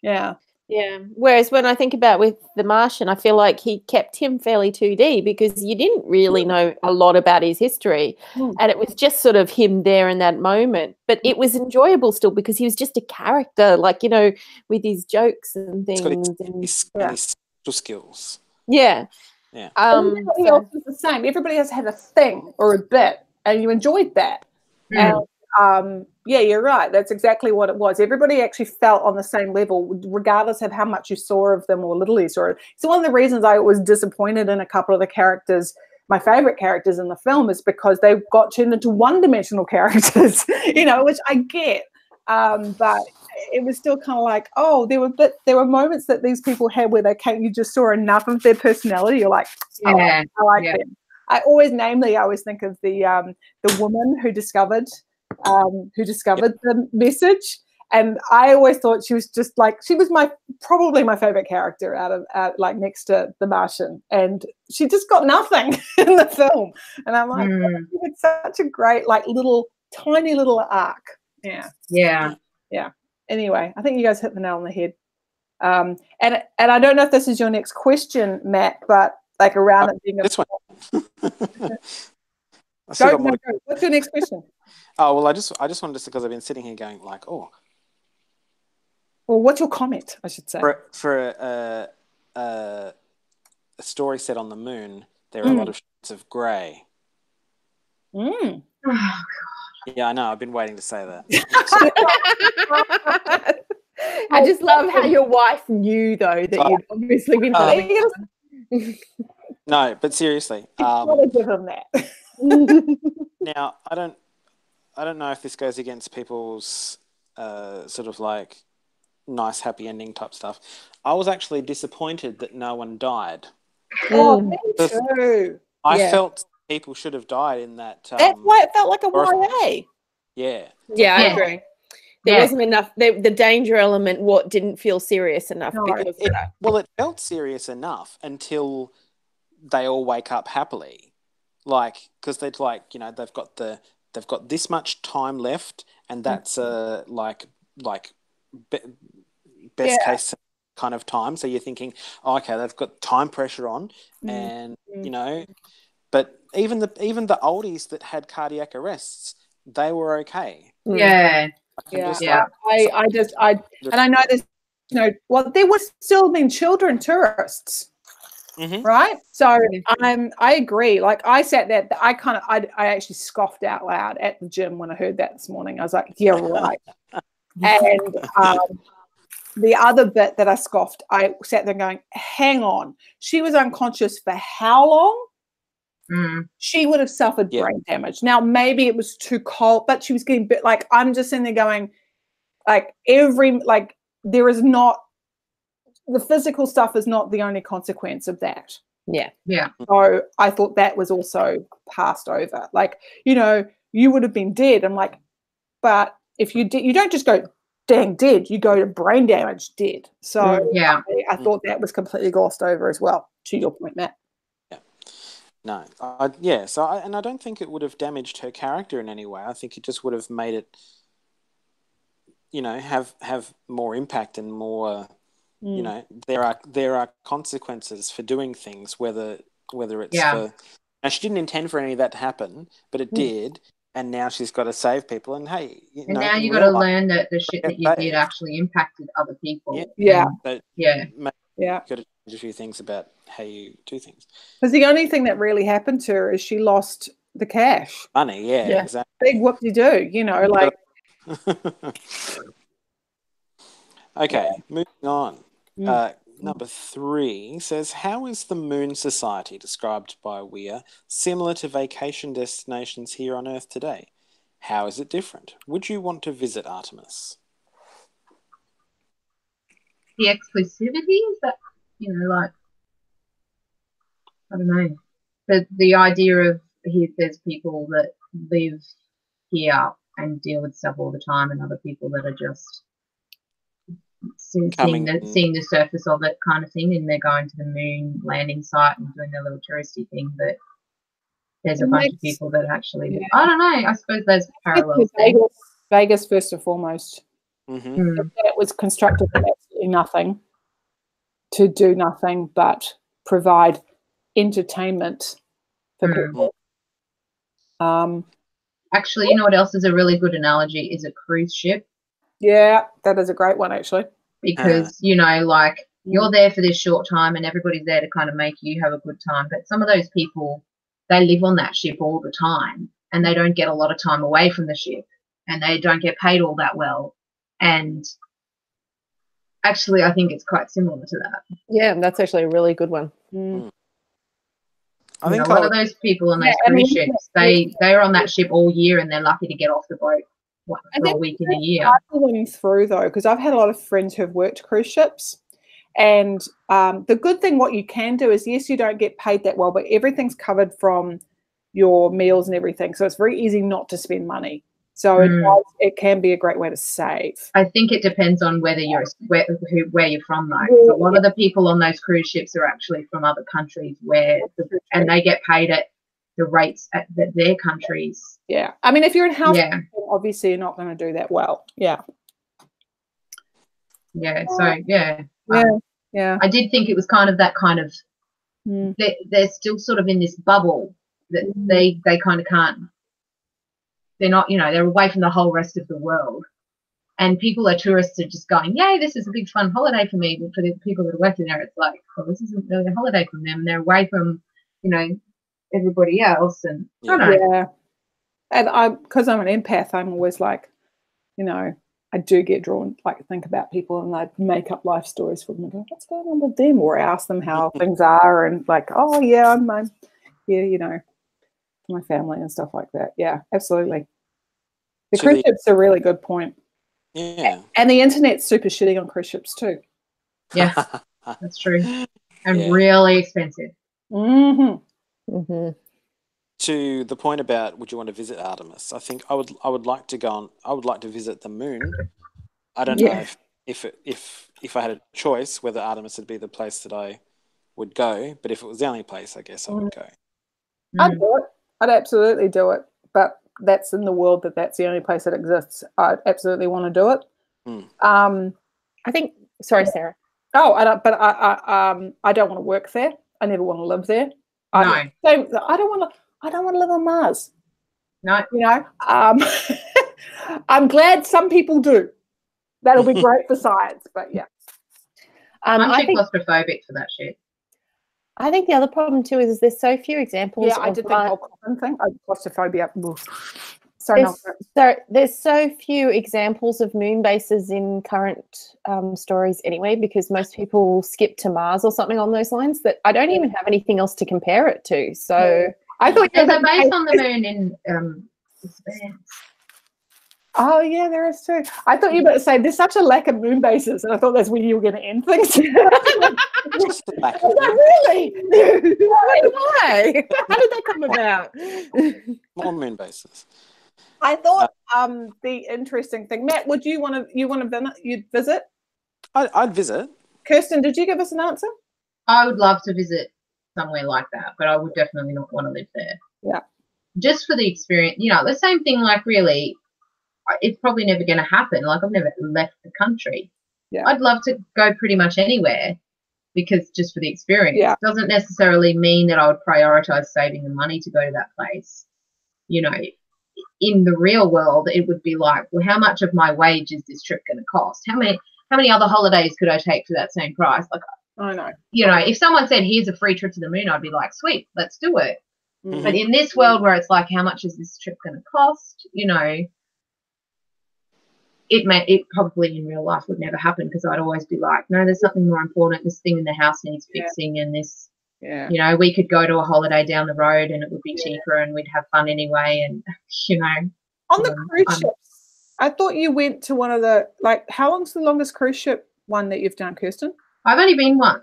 Yeah. Yeah. Whereas when I think about with The Martian, I feel like he kept him fairly 2D because you didn't really know a lot about his history. And it was just sort of him there in that moment. But it was enjoyable still because he was just a character, like, you know, with his jokes and things. His social skills. Yeah. Yeah. Everybody else was the same. Everybody else had a thing or a bit, and you enjoyed that. And yeah, you're right. That's exactly what it was. Everybody actually felt on the same level, regardless of how much you saw of them or little you saw it. So one of the reasons I was disappointed in a couple of the characters, my favorite characters in the film, is because they got turned into one-dimensional characters, you know, which I get. But it was still kind of like, oh, there were moments that these people had where you just saw enough of their personality. You're like, I like them. I always think of the woman who discovered the message, and I always thought she was just like, she was probably my favorite character out of like next to The Martian, and she just got nothing in the film, and I'm like, it's such a great like tiny little arc. Yeah. Anyway, I think you guys hit the nail on the head. And I don't know if this is your next question, Matt, but like around it being this one. Go. What's your next question? Oh well, I just wanted to, because I've been sitting here going like, oh. Well, what's your comment? I should say for a story set on the moon, there are a lot of shades of grey. Oh, Yeah, I know. I've been waiting to say that. I just love how your wife knew, though, that you'd obviously been telling. No, but seriously. Gotta give him that. Now, I don't know if this goes against people's sort of like nice happy ending type stuff. I was actually disappointed that no one died. Oh, me too. I felt people should have died in that. That's why it felt like a YA. Yeah. Yeah, I agree. There wasn't enough. The danger element didn't feel serious enough. No. Because it felt serious enough until they all wake up happily, like, because they'd like, you know, they've got this much time left, and that's best case kind of time. So you're thinking, oh, okay, they've got time pressure on, and you know, but even the oldies that had cardiac arrests, they were okay. I know there's, you know, well, there was still been children tourists. Right, so I agree. Like I sat there, I actually scoffed out loud at the gym when I heard that this morning. I was like, yeah, right. And the other bit that I scoffed, I sat there going, hang on, she was unconscious for how long? She would have suffered brain damage. Now maybe it was too cold, but she was getting bit. Like I'm just sitting there going, like there is not. The physical stuff is not the only consequence of that. Yeah. So I thought that was also passed over. Like, you know, you would have been dead. I'm like, but if you did, you don't just go dang dead. You go to brain damage dead. So I thought that was completely glossed over as well. To your point, Matt. Yeah. No. So I don't think it would have damaged her character in any way. I think it just would have made it, you know, have more impact and more. You know, there are consequences for doing things, whether it's for. Now, she didn't intend for any of that to happen, but it did, and now she's got to save people. And hey, now you got to learn that the shit that you did actually impacted other people. Yeah. Got to change a few things about how you do things. Because the only thing that really happened to her is she lost the cash. Money, exactly. Big whoop-de-doo, you know, like. Okay, moving on. Number 3 says, how is the Moon Society described by Weir similar to vacation destinations here on Earth today? How is it different? Would you want to visit Artemis? The exclusivity is that, you know, like, I don't know. The idea of there's people that live here and deal with stuff all the time, and other people that are just seeing the surface of it kind of thing, and they're going to the moon landing site and doing their little touristy thing, but there's a bunch of people that actually do. I don't know. I suppose there's parallels there. Vegas first and foremost. Mm-hmm. It was constructed with absolutely nothing to do nothing but provide entertainment for people. Actually, you know what else is a really good analogy is a cruise ship. Yeah, that is a great one, actually. Because, you know, like, you're there for this short time and everybody's there to kind of make you have a good time. But some of those people, they live on that ship all the time and they don't get a lot of time away from the ship and they don't get paid all that well. And actually, I think it's quite similar to that. Yeah, that's actually a really good one. I think a lot of those people on those cruise ships, they're on that ship all year and they're lucky to get off the boat for a week in a year. Going through though, because I've had a lot of friends who've worked cruise ships, and the good thing, what you can do is, yes, you don't get paid that well, but everything's covered from your meals and everything, so it's very easy not to spend money. So it can be a great way to save. I think it depends on whether you're where you're from, though. A lot of the people on those cruise ships are actually from other countries and they get paid at the rates at their countries. Yeah, I mean, if you're in house, obviously you're not going to do that well. Yeah. So I did think it was kind of that kind of. They're still sort of in this bubble that they kind of can't. They're not, you know, they're away from the whole rest of the world. And tourists are just going, yay, this is a big fun holiday for me. But for the people that are working there, it's like, well, this isn't really a holiday from them. They're away from, you know, everybody else. And I don't know. Yeah. And because I'm an empath, I'm always like, you know, I do get drawn, like, think about people and I make up life stories for them and go, what's going on with them? Or ask them how things are and like, oh, yeah, you know, my family and stuff like that. Yeah, absolutely. The cruise ship's a really good point. Yeah. And the internet's super shitty on cruise ships too. Yeah, that's true. And really expensive. To the point about would you want to visit Artemis, I think I would like to go on. I would like to visit the moon. I don't know if I had a choice whether Artemis would be the place that I would go, but if it was the only place, I guess I would go. I'd do it. I'd absolutely do it. But that's in the world that's the only place that exists. I'd absolutely want to do it. I think. Sorry, Sarah. Oh, I don't want to work there. I never want to live there. I don't want to live on Mars. No, you know. I'm glad some people do. That'll be great for science. But yeah, I'm too claustrophobic for that shit. I think the other problem too is there's so few examples. Yeah, I did the whole coffin thing. Claustrophobia. There's so few examples of moon bases in current stories anyway, because most people skip to Mars or something on those lines, that I don't even have anything else to compare it to. So I thought there's a base on the moon in Expanse. Oh yeah, there is too. I thought you were about to say there's such a lack of moon bases, and I thought that's where you were going to end things. Really? Why? How did that come about? More moon bases. I thought the interesting thing, Matt, would you want to visit? I'd visit. Kirsten, did you give us an answer? I would love to visit somewhere like that, but I would definitely not want to live there. Yeah. Just for the experience, you know, the same thing. Like, really, it's probably never going to happen. Like, I've never left the country. Yeah. I'd love to go pretty much anywhere, because just for the experience. Yeah. It doesn't necessarily mean that I would prioritize saving the money to go to that place. You know, in the real world, it would be like, well, how much of my wage is this trip going to cost? How many other holidays could I take for that same price? Like, I know. You know, if someone said, here's a free trip to the moon, I'd be like, sweet, let's do it. But in this world where it's like, how much is this trip going to cost? You know, it probably in real life would never happen, because I'd always be like, no, there's something more important. This thing in the house needs fixing, and this, you know, we could go to a holiday down the road and it would be cheaper and we'd have fun anyway. And, you know. On the cruise ships, I thought you went to one of the, like, how long's the longest cruise ship one that you've done, Kirsten? I've only been once.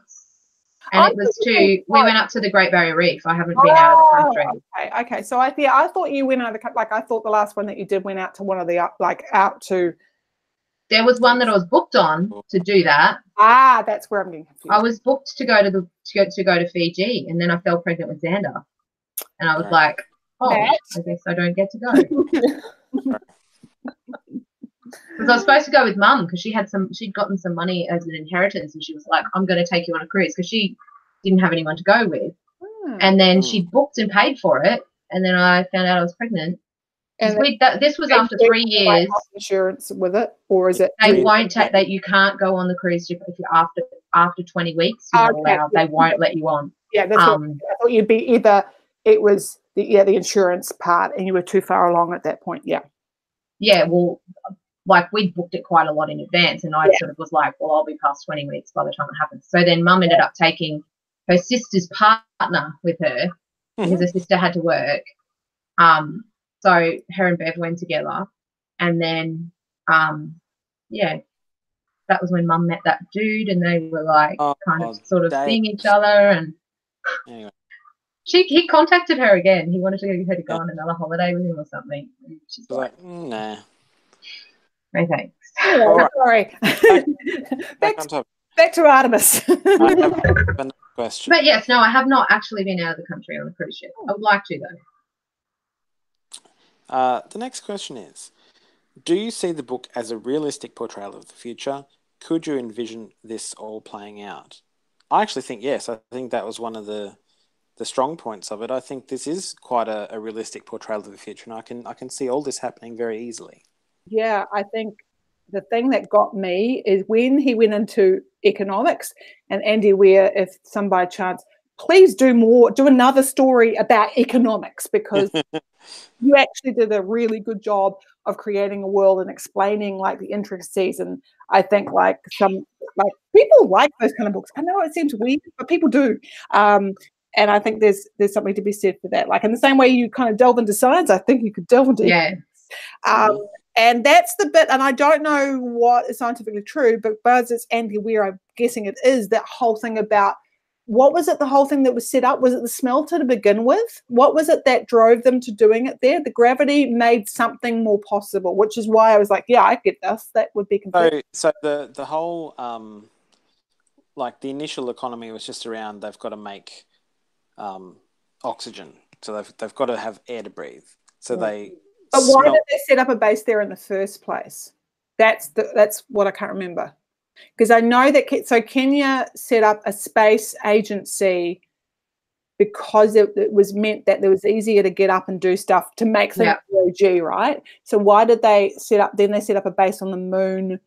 And it was we went up to the Great Barrier Reef. I haven't been out of the country. Okay. So I thought you went out of the country. Like, I thought the last one that you did went out to one of the, out to. There was one that I was booked on to do that. Ah, that's where I'm getting confused. I was booked to go to Fiji, and then I fell pregnant with Xander, and I was like, Oh, Matt. I guess I don't get to go. Because I was supposed to go with Mum because she'd gotten some money as an inheritance, and she was like, "I'm going to take you on a cruise," because she didn't have anyone to go with. And then she booked and paid for it, and then I found out I was pregnant. And this was after 3 years. Insurance with it, or is it? They won't take that. You can't go on the cruise ship if you're after 20 weeks. You're not allowed. They won't let you on. Yeah, that's what I thought. You'd be either it was the insurance part, and you were too far along at that point. Yeah. Yeah. Well, like we'd booked it quite a lot in advance, and I sort of was like, well, I'll be past 20 weeks by the time it happens. So then Mum ended up taking her sister's partner with her because her sister had to work. So her and Bev went together, and then that was when Mum met that dude, and they were like sort of seeing each other, and anyway. He contacted her again. He wanted her to go on another holiday with him or something. And she's like, nah. No thanks. Oh, right. Sorry. Back to Artemis. I have another question. But yes, no, I have not actually been out of the country on a cruise ship. I would like to, though. The next question is, do you see the book as a realistic portrayal of the future? Could you envision this all playing out? I actually think yes. I think that was one of the strong points of it. I think this is quite a realistic portrayal of the future, and I can see all this happening very easily. Yeah, I think the thing that got me is when he went into economics, and Andy Weir, if some by chance, please do another story about economics, because you actually did a really good job of creating a world and explaining like the intricacies. And I think people like those kind of books. I know it seems weird, but people do. And I think there's something to be said for that. Like in the same way you kind of delve into science, I think you could delve into economics. And that's the bit, and I don't know what is scientifically true, but because it's Andy Weir, I'm guessing it is, that whole thing about, what was it, the whole thing that was set up? Was it the smelter to begin with? What was it that drove them to doing it there? The gravity made something more possible, which is why I was like, yeah, I get this. That would be complete. So the whole, like the initial economy was just around, they've got to make oxygen. So they've got to have air to breathe. So they... But why did they set up a base there in the first place? That's what I can't remember. Because I know that Kenya set up a space agency because it was meant that it was easier to get up and do stuff to make things OG, right? So why did they set up a base on the moon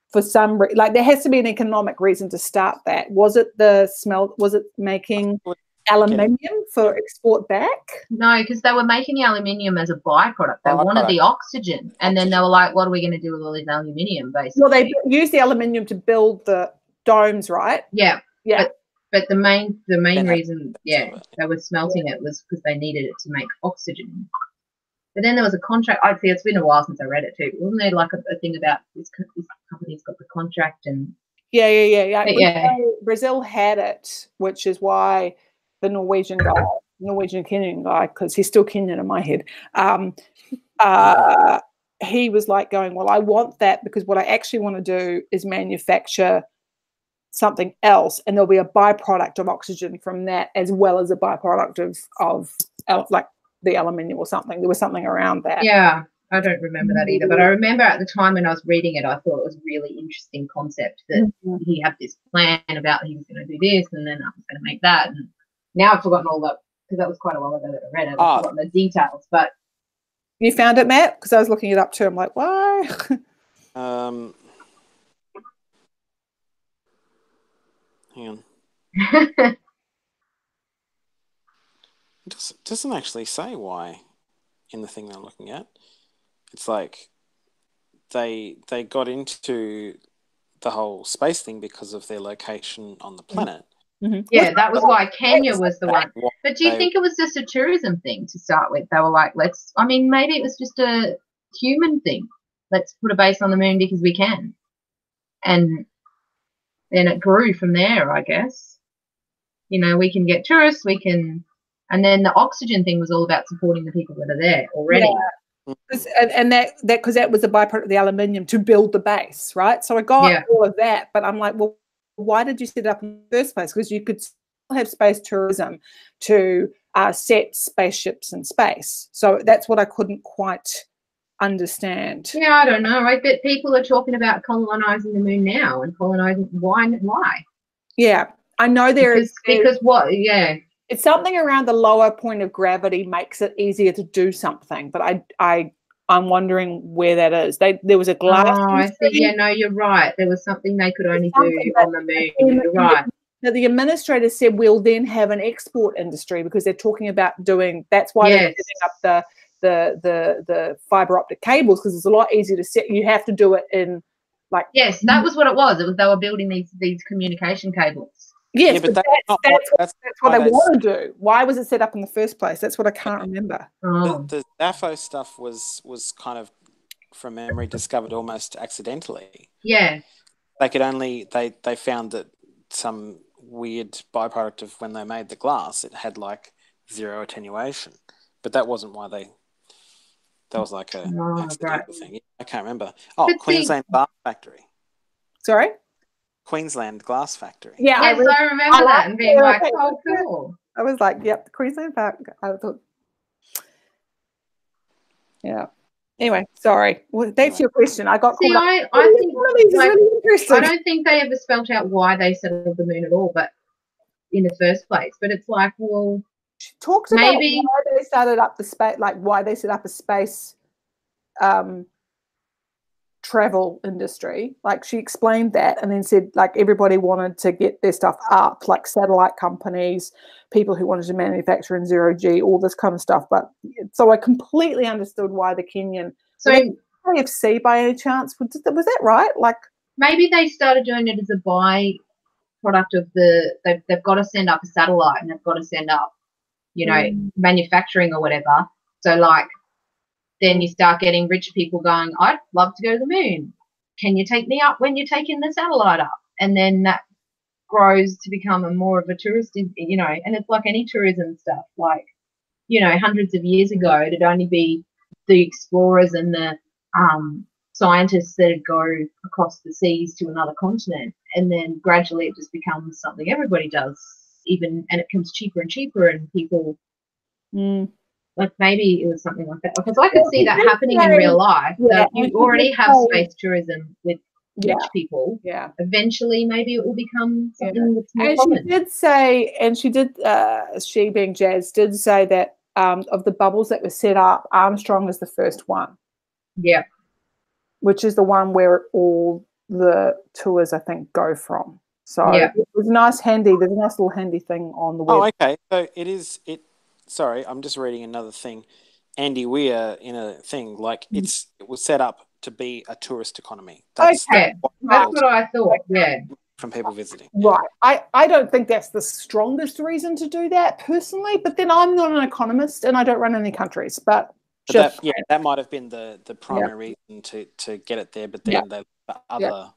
for some like there has to be an economic reason to start that. Was it was it making aluminium for export back? No, because they were making the aluminium as a byproduct. They wanted the oxygen, and then they were like, "What are we going to do with all this aluminium?" Basically, well, they used the aluminium to build the domes, right? Yeah. But the main reason, they were smelting it was because they needed it to make oxygen. But then there was a contract. I'd say it's been a while since I read it too. Wasn't there like a thing about this company's got the contract and? Yeah. Brazil had it, which is why the Norwegian Kenyan guy, because he's still Kenyan in my head, he was like going, well, I want that because what I actually want to do is manufacture something else, and there'll be a byproduct of oxygen from that, as well as a byproduct of like the aluminium or something. There was something around that. Yeah, I don't remember that either, but I remember at the time when I was reading it, I thought it was a really interesting concept that he had this plan about he was going to do this, and then I was going to make that, and now I've forgotten all that, because that was quite a while ago that I read it. I've forgotten the details, but... You found it, Matt? Because I was looking it up too. I'm like, why? Hang on. It doesn't actually say why in the thing I'm looking at. It's like they got into the whole space thing because of their location on the planet. Yeah, that was why Kenya was the one. But do you think it was just a tourism thing to start with? They were like, maybe it was just a human thing. Let's put a base on the moon because we can. And then it grew from there, I guess. You know, we can get tourists, and then the oxygen thing was all about supporting the people that are there already. Yeah. And because that was a byproduct of the aluminium to build the base, right? So I got all of that, but I'm like, why did you set it up in the first place? Because you could still have space tourism to set spaceships in space. So that's what I couldn't quite understand. Yeah, I don't know. I bet people are talking about colonizing the moon now and colonizing. Why? Yeah, I know because what? Yeah, it's something around the lower point of gravity makes it easier to do something, but I'm wondering where that is. There was a glass. Oh, I see. Yeah, no, you're right. There was something they could only do on the moon. You're right. The administrator said we'll then have an export industry because they're talking about doing. That's why they're setting up the fiber optic cables, because it's a lot easier to set. You have to do it in like. Yes, that was what it was. It was they were building these communication cables. Yes, Yeah, but that's what they want to do. Why was it set up in the first place? That's what I can't remember. Oh. The Zaffo stuff was kind of, from memory, discovered almost accidentally. Yeah. They could only they found that some weird byproduct of when they made the glass, it had like zero attenuation, but that wasn't why they. That was like a accidental thing. I can't remember. Oh, but Queensland Glass Factory. Sorry. Queensland Glass Factory. Yeah, yes, I remember that and being like, "Oh, cool." I was like, "Yep, the Queensland Factory." I thought, yeah. Anyway, sorry. Well, that's your question. I got. See, I think really interesting. I don't think they ever spelt out why they settled the moon at all, but in the first place. But it's like, well, she talks about why they started up the space, like why they set up a space. Travel industry, like she explained that, and then said like everybody wanted to get their stuff up, like satellite companies, people who wanted to manufacture in 0G, all this kind of stuff. But so I completely understood why the Kenyan. So AFC by any chance, was that right? Like maybe they started doing it as a byproduct of they've got to send up a satellite and they've got to send up, manufacturing or whatever. So like. Then you start getting rich people going, I'd love to go to the moon. Can you take me up when you're taking the satellite up? And then that grows to become more of a tourist, and it's like any tourism stuff. Like, hundreds of years ago, it'd only be the explorers and the scientists that'd go across the seas to another continent. And then gradually it just becomes something everybody does, and it becomes cheaper and cheaper, and people... Like maybe it was something like that, because I could see that happening in real life. Yeah, so you already have space tourism with rich people. Yeah. Eventually, maybe it will become something that's more common. She being Jazz did say that of the bubbles that were set up, Armstrong is the first one. Yeah. Which is the one where all the tours, I think, go from. So it was nice, handy. There's a nice little handy thing on the web. Oh, okay. So it. Sorry, I'm just reading another thing. Andy Weir in a thing like it was set up to be a tourist economy. That's what I thought. Yeah, from people visiting. Right. I don't think that's the strongest reason to do that personally. But then I'm not an economist and I don't run any countries. But that might have been the primary reason to get it there. But then other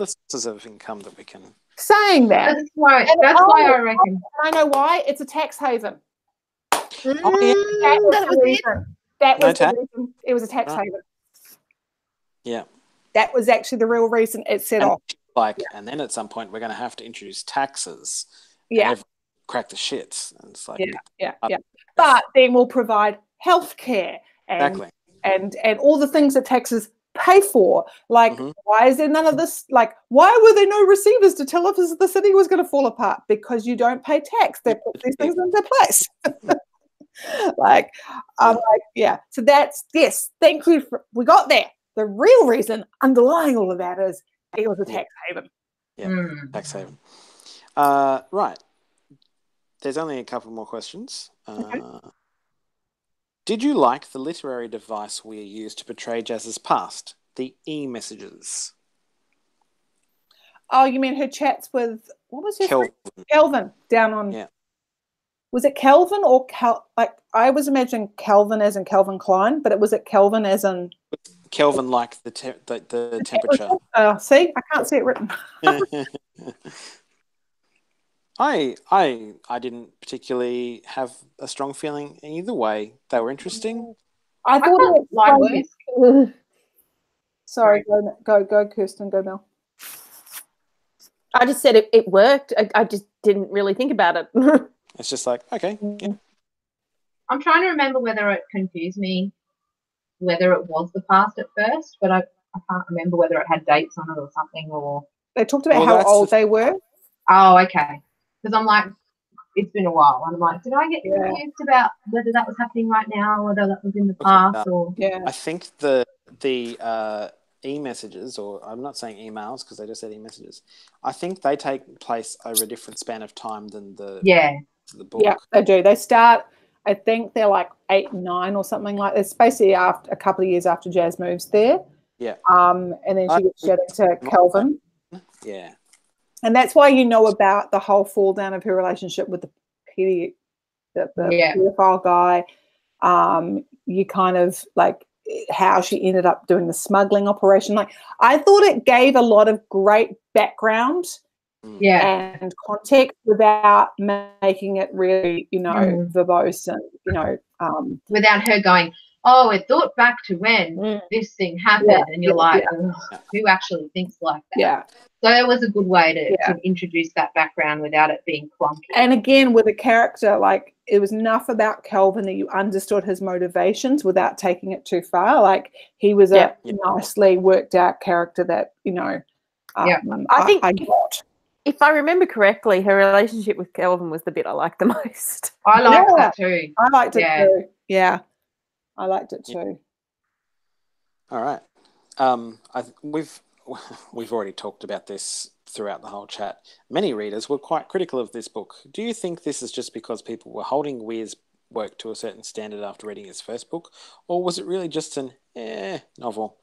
sources of income that we can. Saying that, that's why I reckon. I know why. It's a tax haven. Oh, yeah. That was the reason. It was a tax haven. Yeah. That was actually the real reason it set off. And then at some point we're going to have to introduce taxes. Yeah. And crack the shits. And it's like, yeah. But then we'll provide healthcare and all the things that taxes pay for. Like, why is there none of this? Like, why were there no receivers to tell us the city was going to fall apart? Because you don't pay tax. They put these things into place. So that's thank you we got there. The real reason underlying all of that is it was a tax haven. Tax haven. Right, there's only a couple more questions. Did you like the literary device we used to portray Jazz's past, the e-messages? Oh, you mean her chats with, what was her Kelvin? Kelvin down on. Yeah. Was it Kelvin or like I was imagining Kelvin as in Calvin Klein, but was it Kelvin as in Kelvin, like the temperature? See, I can't see it written. I didn't particularly have a strong feeling either way. They were interesting. I thought it was like Sorry, go Kirsten, go Mel. I just said it worked. I just didn't really think about it. It's just like, okay. Yeah. I'm trying to remember whether it confused me, whether it was the past at first, but I can't remember whether it had dates on it or something. Or they talked about how old they were. Oh, okay. Because I'm like, it's been a while, and I'm like, did I get confused about whether that was happening right now, or whether that was in the past, or I think the e-messages, or I'm not saying emails because they just said e-messages. I think they take place over a different span of time than the book. Yeah, they do. They start. I think they're like 8, 9 or something like that. It's basically after a couple of years after Jazz moves there. Yeah. And then she gets chatting to Kelvin. Yeah. And that's why you know about the whole fall down of her relationship with the pedophile guy. You kind of like how she ended up doing the smuggling operation. Like, I thought it gave a lot of great background and context without making it really, verbose and, without her going, oh, it thought back to when this thing happened, and you're like, who actually thinks like that? Yeah. So it was a good way to introduce that background without it being clunky. And again, with a character, like, it was enough about Kelvin that you understood his motivations without taking it too far. Like, he was a nicely worked out character that, I think I got. If I remember correctly, her relationship with Kelvin was the bit I liked the most. I liked that too. I liked it too. Yeah, I liked it too. All right. We've already talked about this throughout the whole chat. Many readers were quite critical of this book. Do you think this is just because people were holding Weir's work to a certain standard after reading his first book, or was it really just an novel?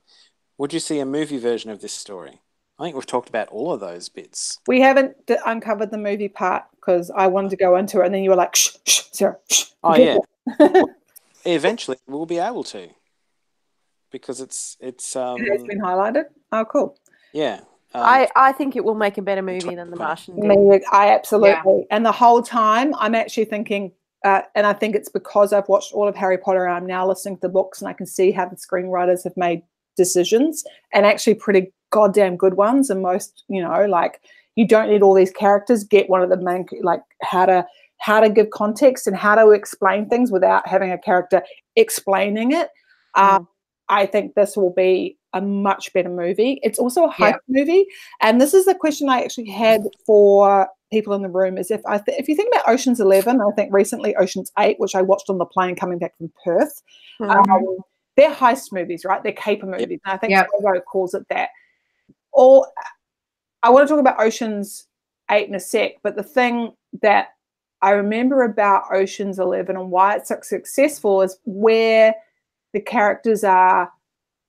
Would you see a movie version of this story? I think we've talked about all of those bits. We haven't uncovered the movie part because I wanted to go into it, and then you were like, shh, Sarah, shh. Oh, yeah. Well, eventually we'll be able to, because it's it has been highlighted. Oh, cool. Yeah. I think it will make a better movie than The Martian did. I absolutely. And the whole time I'm actually thinking, and I think it's because I've watched all of Harry Potter and I'm now listening to the books, and I can see how the screenwriters have made decisions, and actually pretty goddamn good ones. And most, like, you don't need all these characters. Get one of the main, like, how to give context and how to explain things without having a character explaining it. I think this will be a much better movie. It's also a hype movie, and this is the question I actually had for people in the room: is if you think about Ocean's 11, I think recently Ocean's 8, which I watched on the plane coming back from Perth. They're heist movies, right? They're caper movies, and I think Sogo calls it that. Or I want to talk about Ocean's 8 in a sec, but the thing that I remember about Ocean's 11 and why it's so successful is where the characters are.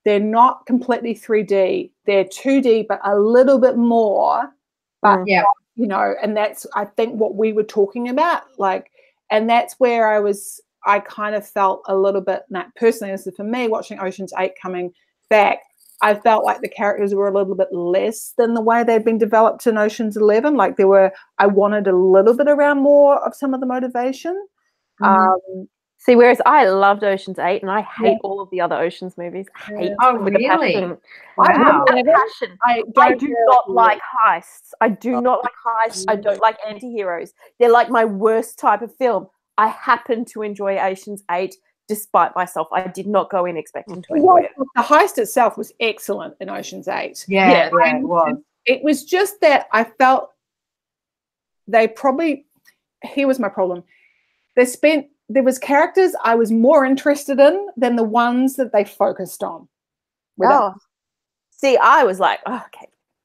They're not completely 3D. They're 2D, but a little bit more. But, and that's, I think, what we were talking about. Like, and that's where I kind of felt a little bit, personally, this is for me, watching Ocean's 8 coming back, I felt like the characters were a little bit less than the way they'd been developed in Ocean's 11. Like, I wanted a little bit around more of some of the motivation. See, whereas I loved Ocean's 8 and I hate all of the other Ocean's movies. I hate them with a passion. Wow. I do not like heists. I do not like heists. I don't like anti-heroes. They're like my worst type of film. I happen to enjoy Ocean's 8 despite myself. I did not go in expecting to enjoy it. The heist itself was excellent in Ocean's 8. Yeah, it was. It was just that I felt here was my problem. There was characters I was more interested in than the ones that they focused on. See, I was like,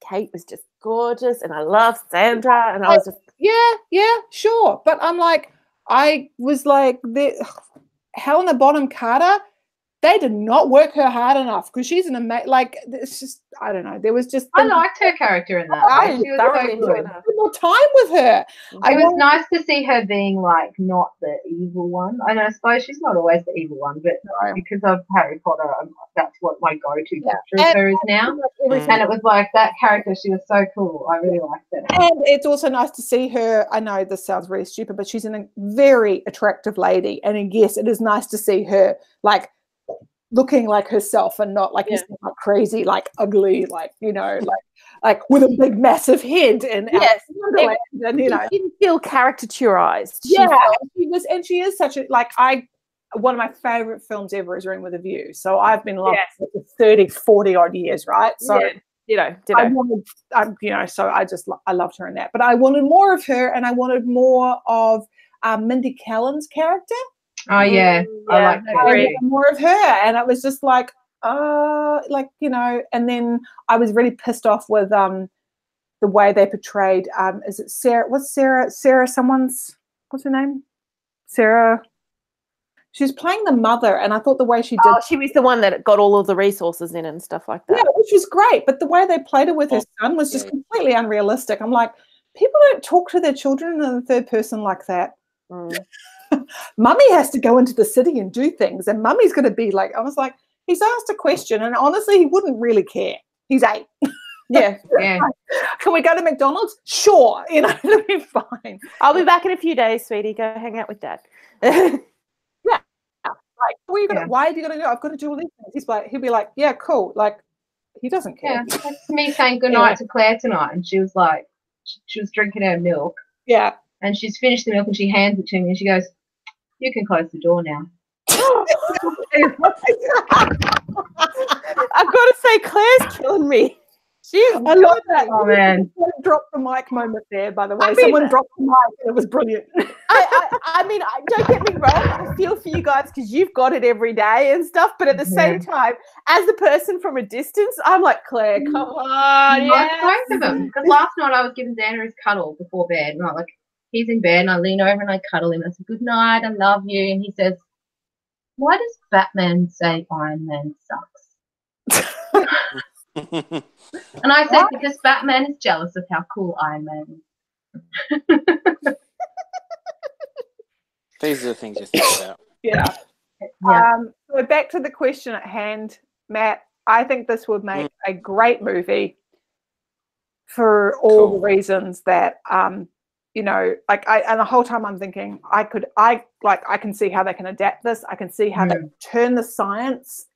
Kate was just gorgeous, and I love Sandra, and I was just yeah, sure. But I'm like, I was like, Helena Bonham Carter, they did not work her hard enough because she's an amazing, like, it's just, I don't know. There was just, I liked her character in that. I thoroughly enjoyed her. More time with her. It was nice to see her being, like, not the evil one. And I suppose she's not always the evil one, but because of Harry Potter, that's what my go-to character of her is now. And it was like, that character, she was so cool. I really liked it. And it's also nice to see her. I know this sounds really stupid, but she's a very attractive lady. And yes, it is nice to see her, like, looking like herself and not like not crazy, like ugly, like, like with a big massive head and and didn't feel caricaturized. She is such a, like, one of my favorite films ever is Room with a View. So I've been loved Yes. for 30, 40 odd years, right? So ditto. I wanted, so I loved her in that. But I wanted more of her, and I wanted more of Mindy Kalen's character. Oh yeah, I like that. I wanted more of her, and it was just like, and then I was really pissed off with the way they portrayed. Is it Sarah? What's Sarah? What's her name? Sarah. She was playing the mother, and I thought the way she did. Oh, she was the one that got all of the resources in and stuff like that. Yeah, which was great. But the way they played it with her son was just completely unrealistic. I'm like, people don't talk to their children in the third person like that. Mummy has to go into the city and do things, and Mummy's going to be like, I was like, he's asked a question, and honestly, he wouldn't really care. He's 8. Yeah. Can we go to McDonald's? Sure. It'll be fine. I'll be back in a few days, sweetie. Go hang out with Dad. Like, why are you going to do? I've got to do all these things. He'll be like, yeah, cool. Like, he doesn't care. Yeah, that's me saying goodnight to Claire tonight, and she was like, she was drinking her milk. Yeah. And she's finished the milk, and she hands it to me, and she goes, "You can close the door now." I've got to say, Claire's killing me. I love that. Oh man! Drop the mic moment there. By the way, someone dropped the mic, and it was brilliant. I mean, don't get me wrong. I feel for you guys because you've got it every day and stuff. But at the same time, as a person from a distance, I'm like, Claire, come on, both of them. Because last night I was giving Xander his cuddle before bed, and I'm like, he's in bed, and I lean over and I cuddle him. I said, "Good night, I love you," and he says, "Why does Batman say Iron Man sucks?" And I said, because Batman is jealous of how cool Iron Man is. These are the things you think about. Yeah. So back to the question at hand, Matt. I think this would make a great movie for all the reasons that and the whole time I'm thinking I can see how they can adapt this. I can see how they turn the science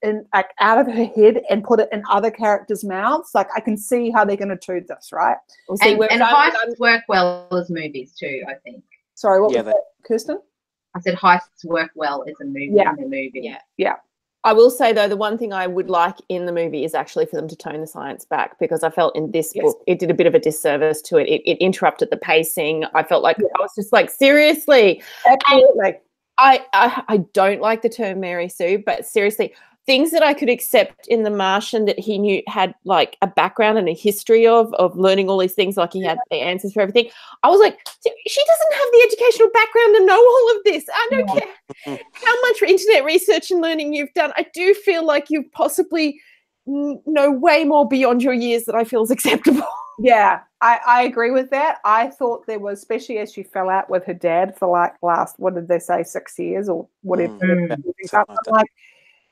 out of her head and put it in other characters' mouths. Like, I can see how they're going to do this, right? And heists work well as movies too, I think. Sorry, what was that, Kirsten? I said heists work well as a movie. Yeah. In the movie. Yeah. I will say, though, the one thing I would like in the movie is actually for them to tone the science back, because I felt in this book it did a bit of a disservice to it. It interrupted the pacing. I felt like I was just like, seriously. Absolutely. I don't like the term Mary Sue, but seriously, things that I could accept in The Martian that he had like a background and a history of learning all these things, like he had the answers for everything. I was like, she doesn't have the educational background to know all of this. I don't care how much internet research and learning you've done. I do feel like you possibly know way more beyond your years that I feel is acceptable. Yeah, I agree with that. I thought there was, especially as she fell out with her dad for like last, what did they say, 6 years or whatever. I'm like,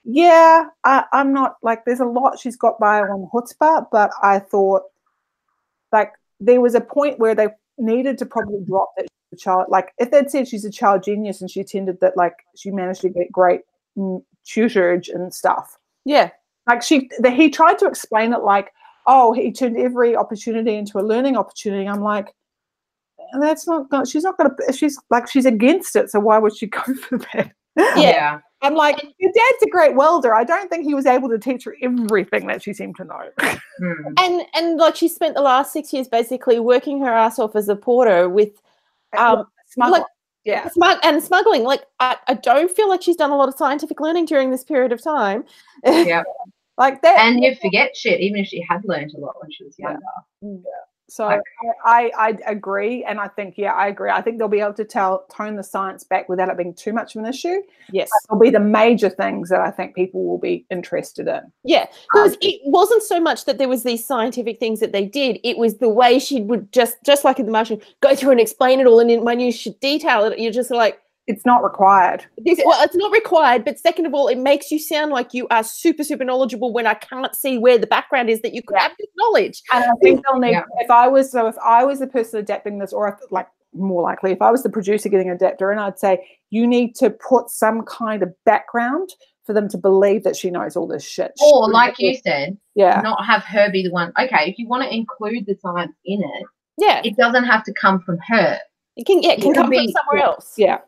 yeah, I'm not like, there's a lot she's got by on chutzpah, but I thought like there was a point where they needed to probably drop that child. Like, if they'd said she's a child genius and she attended that, like she managed to get great tutorage and stuff. Yeah. Like he tried to explain it like, oh, he turned every opportunity into a learning opportunity. I'm like, that's not, she's not going to, she's against it. So why would she go for that? Yeah. I'm like, your dad's a great welder. I don't think he was able to teach her everything that she seemed to know. And like, she spent the last 6 years basically working her ass off as a porter with smuggling. Smuggling. Like, I don't feel like she's done a lot of scientific learning during this period of time. Yeah. Like that. And you forget shit, even if she had learned a lot when she was younger. Yeah. So I agree, and I think I agree. I think they'll be able to tone the science back without it being too much of an issue. Yes, there'll be the major things that I think people will be interested in. Yeah, because it wasn't so much that there was these scientific things that they did; it was the way she would just like in The Martian, go through and explain it all, and when you should detail it, you're just like, it's not required. Well, it's not required, but second of all, it makes you sound like you are super, super knowledgeable when I can't see where the background is that you could have this knowledge. And I think they'll need, if I was the person adapting this, or more likely, if I was the producer getting an adapter, and I'd say, you need to put some kind of background for them to believe that she knows all this shit. Or like you said, yeah, not have her be the one. Okay, if you want to include the science in it, yeah, it doesn't have to come from her. It can come from somewhere else. Yeah.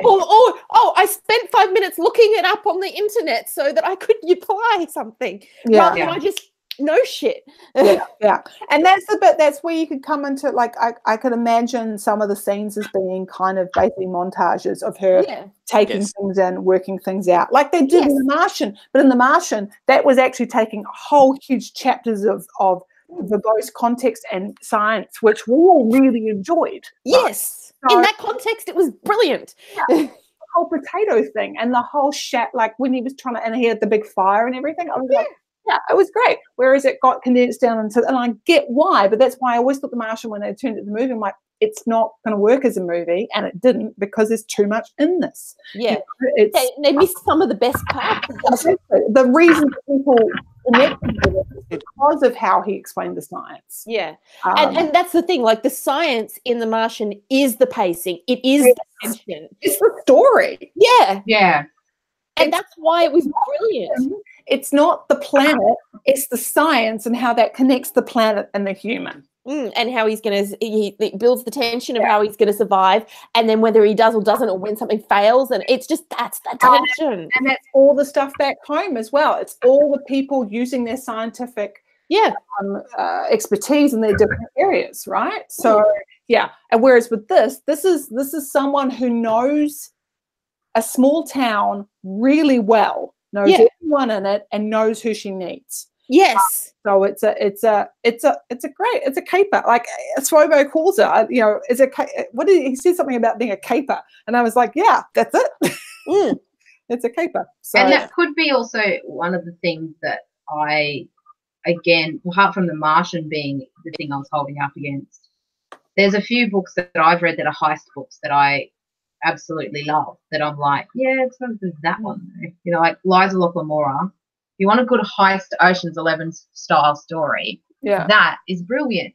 Oh, I spent 5 minutes looking it up on the internet so that I could apply something. Yeah. Rather than I just know shit. Yeah. And that's where you could come into, like, I could imagine some of the scenes as being kind of basically montages of her taking things in, working things out, like they did in The Martian. But in The Martian, that was actually taking whole huge chapters of verbose context and science, which we all really enjoyed. Yes. Right? So, in that context, it was brilliant. The whole potato thing and the whole like when he was trying to, and he had the big fire and everything. I was like, yeah, it was great. Whereas it got condensed down into, and I get why, but that's why I always thought The Martian, when they turned it to the movie, I'm like, it's not going to work as a movie, and it didn't, because there's too much in this. Yeah, they missed some of the best parts. The reason that people connected with it is because of how he explained the science. Yeah, and that's the thing. Like, the science in The Martian is the pacing. It is the tension. It's the story. Yeah. And that's why it was brilliant. It's not the planet, it's the science and how that connects the planet and the human. And how he's going to, he builds the tension of how he's going to survive, and then whether he does or doesn't, or when something fails, and it's just, that's the tension. And that's all the stuff back home as well. It's all the people using their scientific expertise in their different areas, right? So and whereas with this is someone who knows a small town really well, knows everyone in it, and knows who she needs. Yes. So it's a caper, like Swobo calls it. You know, he said something about being a caper, and I was like, yeah, that's it. It's a caper. So, and that could be also one of the things that again, apart from The Martian being the thing I was holding up against, there's a few books that I've read that are heist books that I absolutely love, that I'm like, yeah, it's not that one though. You know, like Liza Locklamora. If you want a good heist Ocean's 11 style story, that is brilliant.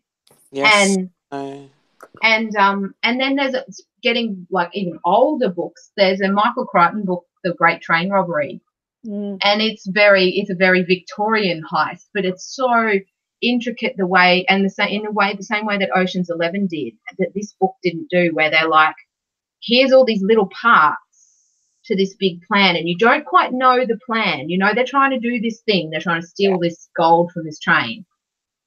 Yes. And then there's getting like even older books. There's a Michael Crichton book, The Great Train Robbery, and it's a very Victorian heist, but it's so intricate the way, and the same way that Ocean's 11 did, that this book didn't do, where they're like, here's all these little parts to this big plan, and you don't quite know the plan. You know, they're trying to do this thing. They're trying to steal this gold from this train.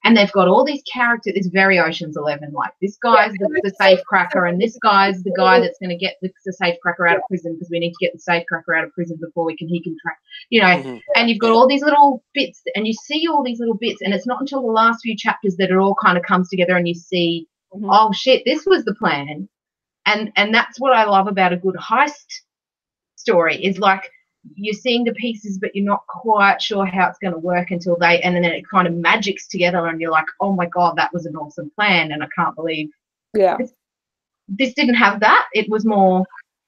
And they've got all these characters. It's very Ocean's 11. Like, this guy's the safe cracker, and this guy's the guy that's going to get the safe cracker out of prison, because we need to get the safe cracker out of prison before he can track, you know. And you've got all these little bits, and you see all these little bits, and it's not until the last few chapters that it all kind of comes together, and you see, oh, shit, this was the plan. And that's what I love about a good heist story, is like, you're seeing the pieces, but you're not quite sure how it's going to work until and then it kind of magics together, and you're like, oh my God, that was an awesome plan, and I can't believe this didn't have that. It was more,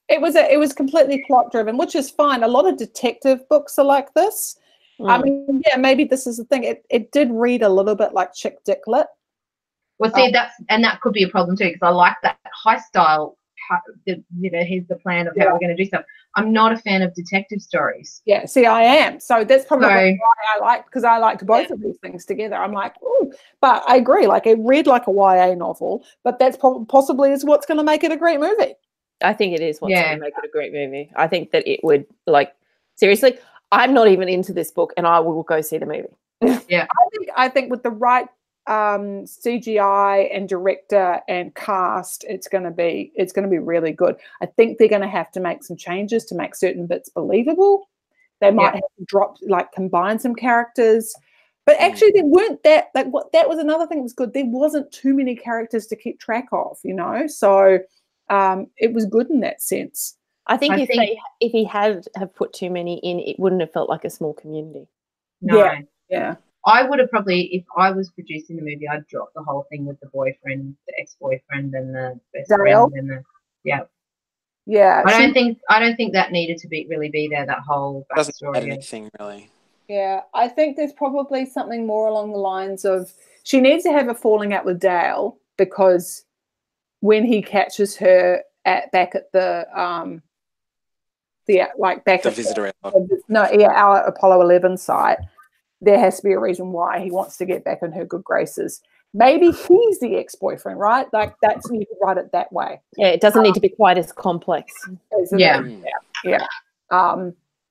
it was completely plot driven, which is fine. A lot of detective books are like this. I mean, maybe this is the thing. It did read a little bit like chick dick lit. Well, see, that could be a problem too, because I like that high style. You know, here's the plan of how we're going to do stuff. I'm not a fan of detective stories. Yeah, see, I am. So that's probably why because I liked both of these things together. I'm like, ooh, but I agree. Like, it read like a YA novel, but that's possibly is what's going to make it a great movie. I think it is what's going to make it a great movie. I think that it would, like, seriously, I'm not even into this book, and I will go see the movie. Yeah, I think with the right CGI and director and cast, it's going to be really good. I think they're going to have to make some changes to make certain bits believable. They might have to combine some characters, but actually there weren't that was another thing that was good. There wasn't too many characters to keep track of, you know, so it was good in that sense. I think if he had put too many in, it wouldn't have felt like a small community. No. Yeah. I would have probably, if I was producing the movie, I'd drop the whole thing with the boyfriend, the ex-boyfriend, and the best friend, and yeah. I don't think that needed to really be there. That whole backstory. Doesn't add anything really. Yeah, I think there's probably something more along the lines of she needs to have a falling out with Dale, because when he catches her back at the visitor our Apollo 11 site, there has to be a reason why he wants to get back in her good graces. maybe he's the ex-boyfriend, right? Like that's, you could write it that way. Yeah, it doesn't need to be quite as complex. Yeah. Yeah.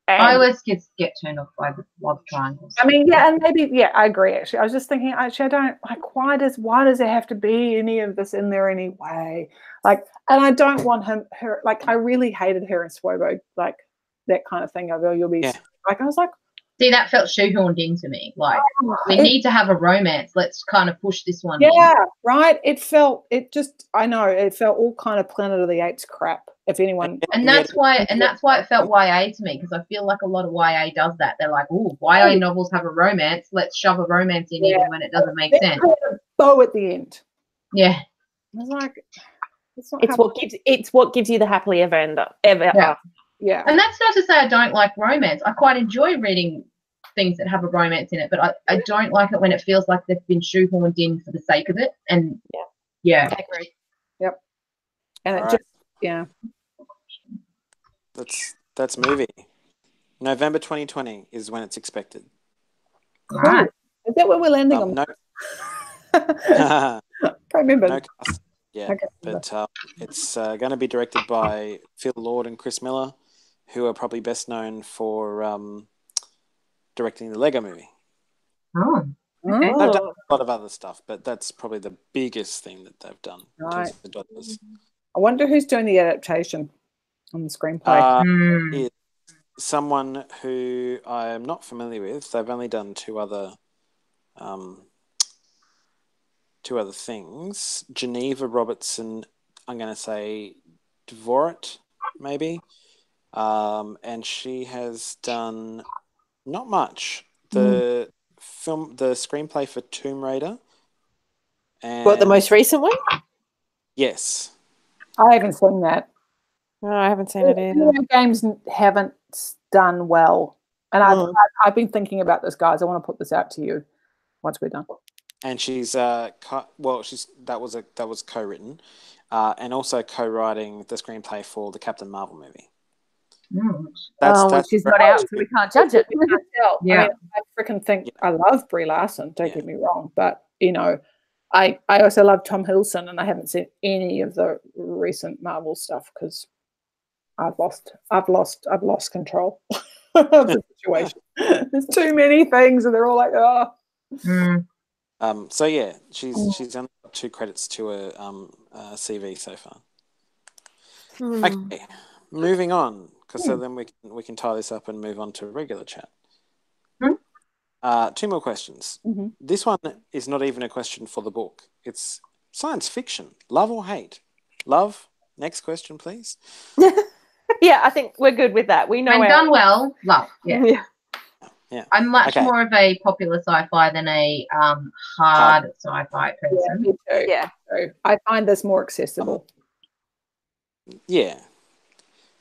I always get turned off by the love triangles. I mean, yeah, and maybe, yeah, I agree. Actually, I was just thinking, actually, I don't like. Why does there have to be any of this in there anyway? Like, and I don't want her. Like, I really hated her and Swobo, like that kind of thing. You'll be like, I was like, see, that felt shoehorned into me. Like, we need to have a romance. Let's kind of push this one. Yeah, right. It felt all kind of Planet of the Apes crap. If anyone, and that's why it felt YA to me, because I feel like a lot of YA does that. They're like, "Oh, YA novels have a romance. Let's shove a romance in even when it doesn't make sense." Bow at the end. Yeah, it's like it's what gives you the happily ever after. Yeah, and that's not to say I don't like romance. I quite enjoy reading things that have a romance in it, but I don't like it when it feels like they've been shoehorned in for the sake of it. And yeah. I agree. Yep. And All it right. just That's movie. November 2020 is when it's expected. Right. Is that what we're landing on? No, Can't remember. no cast yet, Okay. but it's going to be directed by Phil Lord and Chris Miller, who are probably best known for directing the Lego Movie. Oh. Okay. They've done a lot of other stuff, but that's probably the biggest thing that they've done. In terms of the dollars. I wonder who's doing the adaptation on the screenplay. It's someone who I am not familiar with. They've only done two other things. Geneva Robertson, I'm going to say Dvorak, maybe. And she has done not much. The screenplay for Tomb Raider. And What, the most recent one? yes. I haven't seen that. No, I haven't seen it either. Games haven't done well, and I've been thinking about this, guys. I want to put this out to you once we're done. And she's that was co-written, and also co-writing the screenplay for the Captain Marvel movie. Which is not out, so we can't judge it. We can't tell. Yeah. I mean, I freaking think I love Brie Larson. Don't get me wrong, but I also love Tom Hiddleston, and I haven't seen any of the recent Marvel stuff because I've lost control of the situation. There's too many things, and they're all like, oh. So yeah, she's only got 2 credits to her CV so far. Okay, moving on, because so then we can tie this up and move on to regular chat. 2 more questions. This one is not even a question for the book. It's science fiction. Love or hate? Love. Next question, please. Yeah, I think we're good with that. We know when done well, love. Yeah. I'm much more of a popular sci-fi than a hard sci-fi person. Yeah, me too. Yeah. So I find this more accessible. Yeah.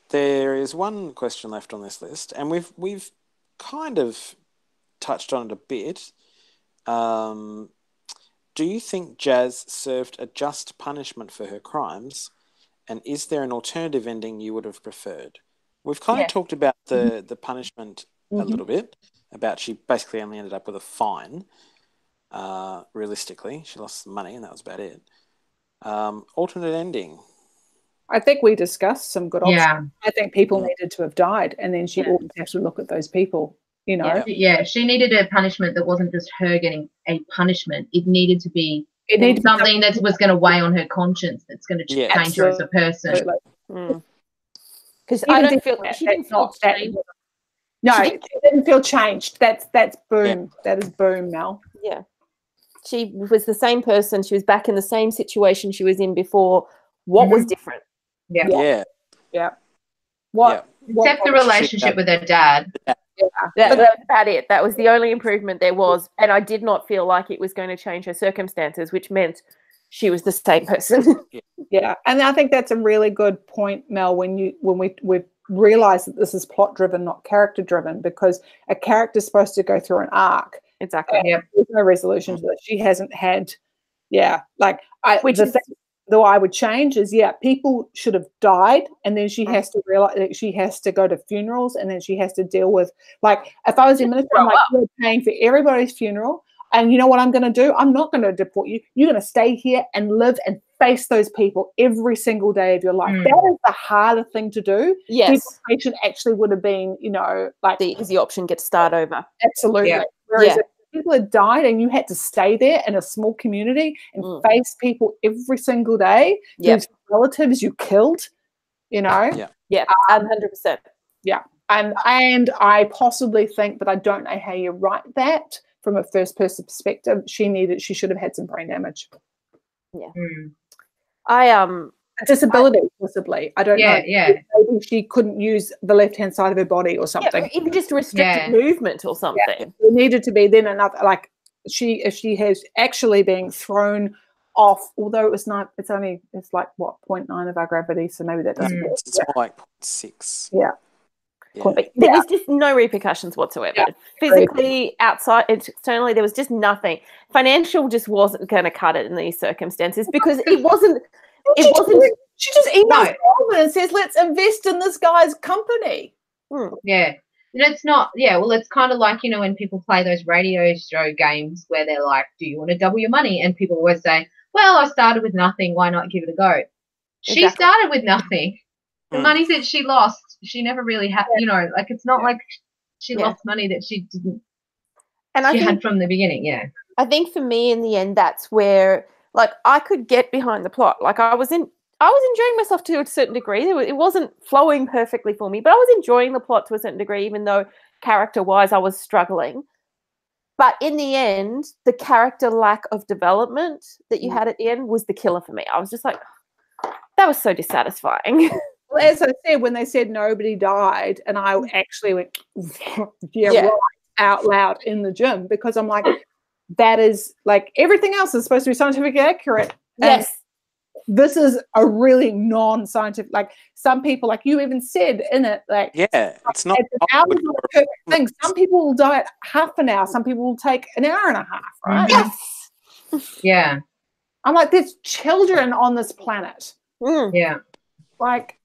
There is one question left on this list, and we've kind of touched on it a bit. Do you think Jazz served a just punishment for her crimes? And is there an alternative ending you would have preferred? We've kind of talked about the punishment a little bit, about she basically only ended up with a fine. Realistically, she lost some money and that was about it. Alternate ending. I think we discussed some good options. Yeah. I think people needed to have died, and then she wouldn't have to look at those people, Yeah, she needed a punishment that wasn't just her getting a punishment. It needed to be something that was going to weigh on her conscience, that's going to change her as a person. Because I don't feel she didn't feel changed. No, she didn't feel changed. That's boom. That is boom, Mel. Yeah. She was the same person. She was back in the same situation she was in before. What was different? Yeah. Except the relationship with her dad. That was about it. That was the only improvement there was. And I did not feel like it was going to change her circumstances, which meant she was the same person. Yeah. And I think that's a really good point, Mel, when we realize that this is plot driven, not character driven, because a character is supposed to go through an arc. Exactly. There's no resolution to that. She hasn't had, though I would change is, people should have died, and then she has to realize that she has to go to funerals, and then she has to deal with, like, if I was a minister, I'm like, you're paying for everybody's funeral. And you know what I'm going to do? I'm not going to deport you. You're going to stay here and live and face those people every single day of your life. That is the harder thing to do. Yes. Deportation actually would have been, like the easy option, get to start over. Absolutely. Yeah. Whereas if people had died and you had to stay there in a small community and face people every single day, whose relatives you killed, Yeah, 100%. Yeah. And I possibly think, but I don't know how you write that from a first person perspective. She should have had some brain damage. Yeah. A disability, possibly. I don't know. Maybe she couldn't use the left hand side of her body or something. Even just restricted movement or something. Yeah. There needed to be then another, like if she has actually been thrown off, although it's like what, 0.9 of our gravity, so maybe that doesn't work. It's more like 0.6. Yeah. But there was just no repercussions whatsoever. Physically, outside, externally, there was just nothing. Financial just wasn't going to cut it in these circumstances because it wasn't. She just emails and says, "Let's invest in this guy's company." Yeah. It's not. Yeah. Well, it's kind of like when people play those radio show games where they're like, "Do you want to double your money?" And people always say, "Well, I started with nothing. Why not give it a go?" She started with nothing. The money that she lost, she never really had, like it's not like she lost money that she didn't, and she had from the beginning, I think for me in the end, that's where, like, I could get behind the plot. Like I was enjoying myself to a certain degree. It wasn't flowing perfectly for me, but I was enjoying the plot to a certain degree, even though character-wise I was struggling. But in the end, the character lack of development that you had at the end was the killer for me. I was just like, that was so dissatisfying. Well, as I said, when they said nobody died, and I actually went, right, out loud in the gym, because I'm like, that is like everything else is supposed to be scientifically accurate. Yes. This is a really non-scientific, like some people, like you even said in it, like it's not hours of a perfect thing. Some people will die at half an hour, some people will take an hour and a half, right? Yes. Yeah. I'm like, there's children on this planet. Yeah. Like,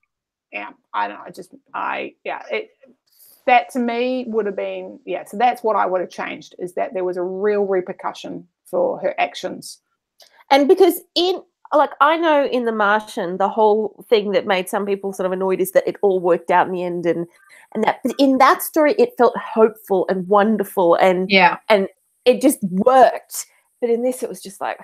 I don't know. That to me would have been, so that's what I would have changed, is that there was a real repercussion for her actions. And because I know in The Martian, the whole thing that made some people sort of annoyed is that it all worked out in the end, and that, but in that story, it felt hopeful and wonderful, and it just worked. But in this, it was just like,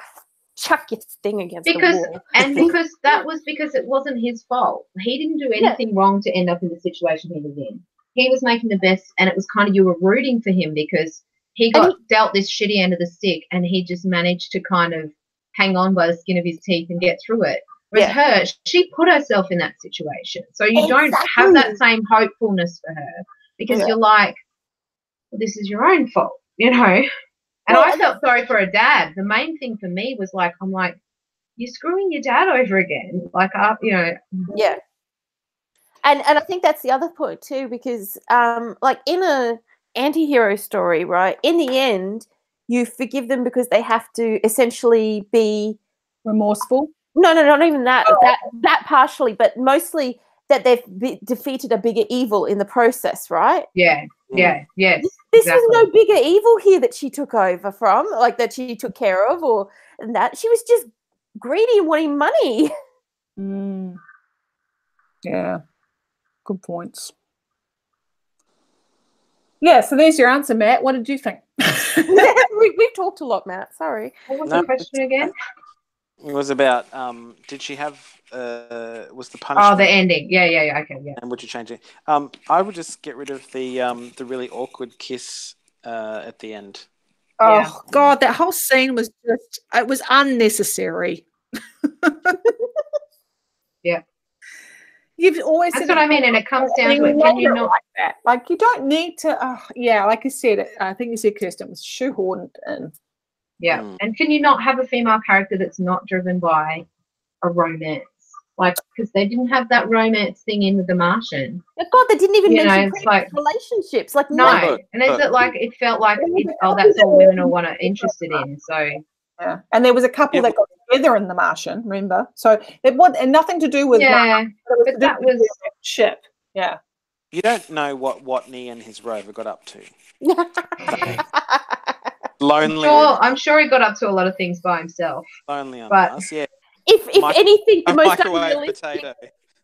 chuck your thing against the wall. Because that was because it wasn't his fault. He didn't do anything wrong to end up in the situation he was in. He was making the best, and it was kind of, you were rooting for him because he got dealt this shitty end of the stick, and he just managed to kind of hang on by the skin of his teeth and get through it. Whereas her, she put herself in that situation. So you don't have that same hopefulness for her, because you're like, well, this is your own fault, And I felt sorry for her dad. The main thing for me was like, I'm like, you're screwing your dad over again. Like, Yeah. And I think that's the other point too, because like in a anti-hero story, right, in the end, you forgive them because they have to essentially be remorseful. No, not even that. That partially, but mostly that they've defeated a bigger evil in the process, right? Yeah. Yes. This was no bigger evil here that she took over from, like that she took care of, or that she was just greedy and wanting money. Yeah, good points. Yeah, so there's your answer, Matt. What did you think? We've talked a lot, Matt. Sorry. What was the question again? It was about did she have was the punishment? Oh, the ending. Yeah, okay, yeah. And would you change it? I would just get rid of the really awkward kiss at the end. Oh God, that whole scene was it was unnecessary. Yeah. You've always That's what I mean, and it comes down to it. Can you not like that? Like, you don't need to. Like you said, I think you said, Kirsten, it was shoehorned in. Yeah, and can you not have a female character that's not driven by a romance? Like, because they didn't have that romance thing in with The Martian. Oh God, they didn't even mention like relationships. Like, no, and is it like it felt like that's all women are interested in? So. Yeah, and there was a couple that got together in The Martian, remember? So it wasn't nothing to do with but that was ship. Yeah, you don't know what Watney and his rover got up to. Lonely. I'm sure he got up to a lot of things by himself. Lonely on but- Mars, yeah. If anything, the A most microwave unrealistic. potato.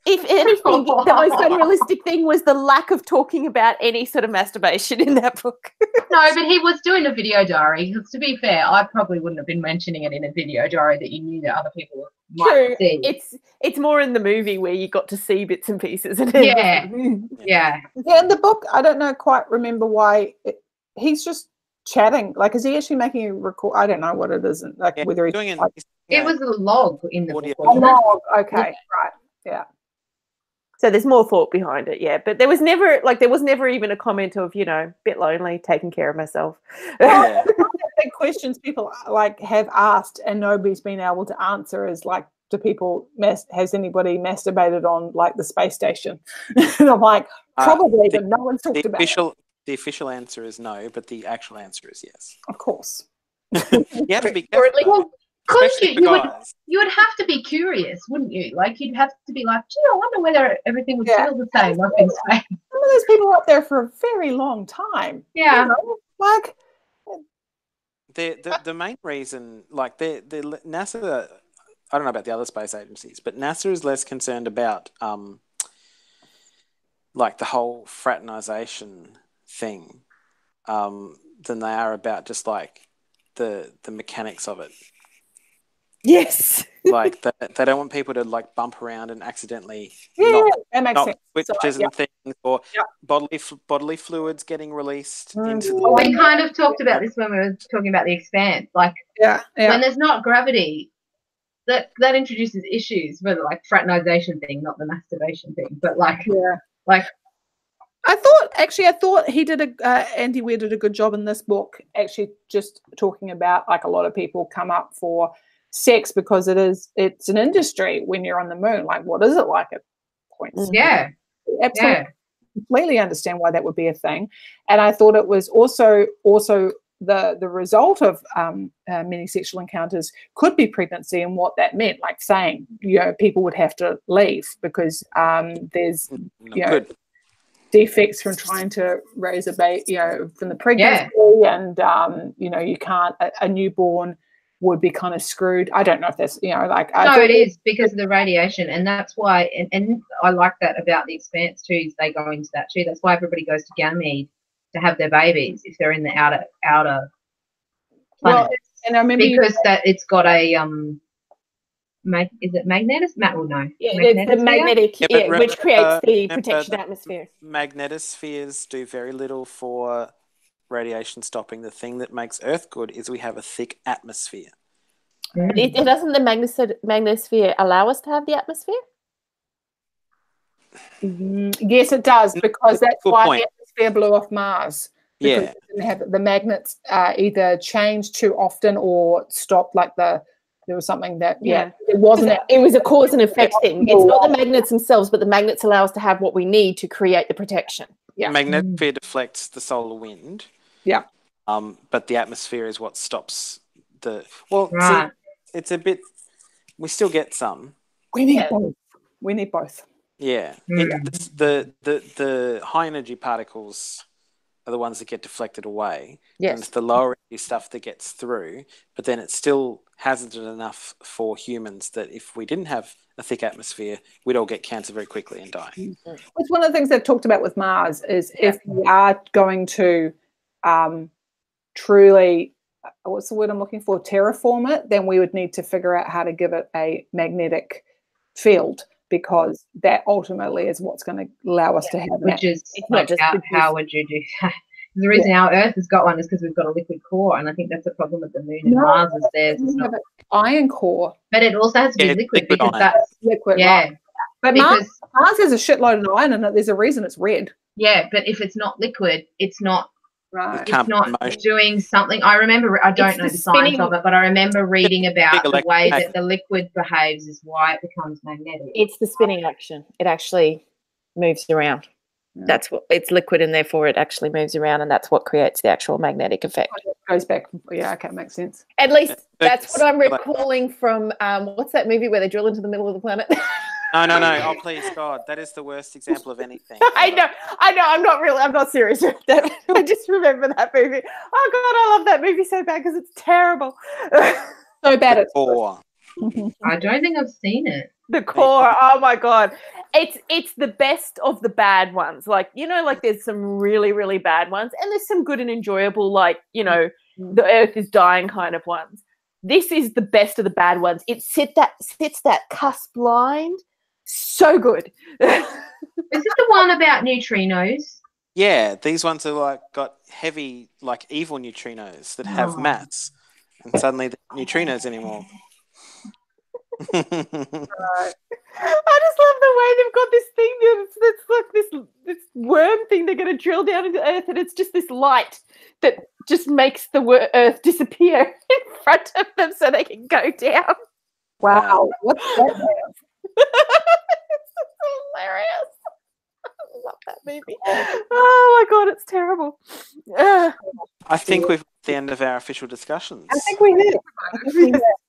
If anything, the most unrealistic thing was the lack of talking about any sort of masturbation in that book. No, but he was doing a video diary. Because to be fair, I probably wouldn't have been mentioning it in a video diary that you knew that other people might True. see. It's more in the movie where you got to see bits and pieces. And Yeah. Yeah, in the book, I don't know quite remember why he's just chatting. Like, is he actually making a record? I don't know what it is. Like, Yeah, whether he's doing like, It was a log in the Audio. book. a Wasn't it? log. Okay, right. Yeah. So there's more thought behind it, yeah. But there was never even a comment of, bit lonely, taking care of myself. Yeah. Big questions people like have asked and nobody's been able to answer is like, has anybody masturbated on like the space station? And I'm like, probably, but no one's talked about it. The official answer is no, but the actual answer is yes. Of course. You have to be Or at careful. least- Couldn't Especially you? for You guys. would have to be curious, wouldn't you? Like, you'd have to be like, gee, I wonder whether everything would Yeah. feel the same up in space. Some of those people up there for a very long time. Yeah. Like, The main reason, like the NASA, I don't know about the other space agencies, but NASA is less concerned about like the whole fraternization thing than they are about just like the mechanics of it. Yes. Like they don't want people to like bump around and accidentally that makes not sense. switches So, and things, or bodily fluids getting released into Well, the. we kind of talked about this when we were talking about the expanse. Like, when there's not gravity, that introduces issues for the like fraternization thing, not the masturbation thing. But like, I thought he did Andy Weir did a good job in this book, actually just talking about like a lot of people come up for sex because it's an industry when you're on the moon. Like, what is it like at points? yeah, Absolutely. Completely understand why that would be a thing. And I thought it was also the result of many sexual encounters could be pregnancy, and what that meant, like saying, people would have to leave because there's defects from trying to raise a baby, from the pregnancy, and you can't, a newborn would be kind of screwed. I don't know if that's, it is because of the radiation, and that's why, and I like that about the expanse too, is they go into that too. That's why everybody goes to Ganymede to have their babies if they're in the outer planets. Well, and I remember because that it's got a is it magnetis? Well, no. Yeah, it's the magnetic, which creates the protection the atmosphere. Magnetospheres do very little for radiation stopping. The thing that makes Earth good is we have a thick atmosphere. But doesn't the magnetosphere allow us to have the atmosphere? Yes, it does, because that's why the atmosphere blew off Mars. Because Yeah. it didn't have, the magnets either changed too often or stopped, like there was something that, it wasn't. It was a cause and effect thing. It's not the magnets themselves, but the magnets allow us to have what we need to create the protection. Yeah. The magnetosphere deflects the solar wind. Yeah. But the atmosphere is what stops the. Right. It's a bit. We still get some. We need both. We need both. Yeah. The high energy particles are the ones that get deflected away. Yes. And it's the lower energy stuff that gets through, but then it's still hazardous enough for humans that if we didn't have a thick atmosphere, we'd all get cancer very quickly and die. It's one of the things they've talked about with Mars is if we are going to truly, what's the word I'm looking for, terraform it, then we would need to figure out how to give it a magnetic field, because that ultimately is what's going to allow us to have Which is not just how would you do that? The reason our Earth has got one is because we've got a liquid core, and I think that's the problem with the Moon and Mars is theirs is not. Iron core, but it also has to be liquid because iron. that's liquid. right. But Mars has a shitload of iron in it. There's a reason it's red. Yeah, but if it's not liquid, it's not. Right. It's not doing something. I remember. I don't know the science of it, but I remember reading about the way that the liquid behaves is why it becomes magnetic. It's the spinning action. It actually moves around. Yeah. That's what it's liquid, and therefore it actually moves around, and that's what creates the actual magnetic effect. It goes back. Yeah, okay, makes sense. At least that's what I'm recalling from what's that movie where they drill into the middle of the planet? No. Oh, please, God. That is the worst example of anything. I know. I'm not serious with that. I just remember that movie. Oh God, I love that movie so bad because it's terrible. So bad it's Or I don't think I've seen it. The Core. Oh my God. It's the best of the bad ones. Like, you know, like there's some really, really bad ones and there's some good and enjoyable, like, you know, the earth is dying kind of ones. This is the best of the bad ones. It sits that cusp line. So good. Is it the one about neutrinos? yeah, these ones are like got heavy, like evil neutrinos that have mass, and suddenly they're not neutrinos anymore. I just love the way they've got this thing that's like this worm thing they're going to drill down into the earth, and it's just this light that just makes the earth disappear in front of them so they can go down. wow. What's that? It's hilarious. I love that movie. Oh my God, it's terrible. I think we've at the end of our official discussions. I think we did.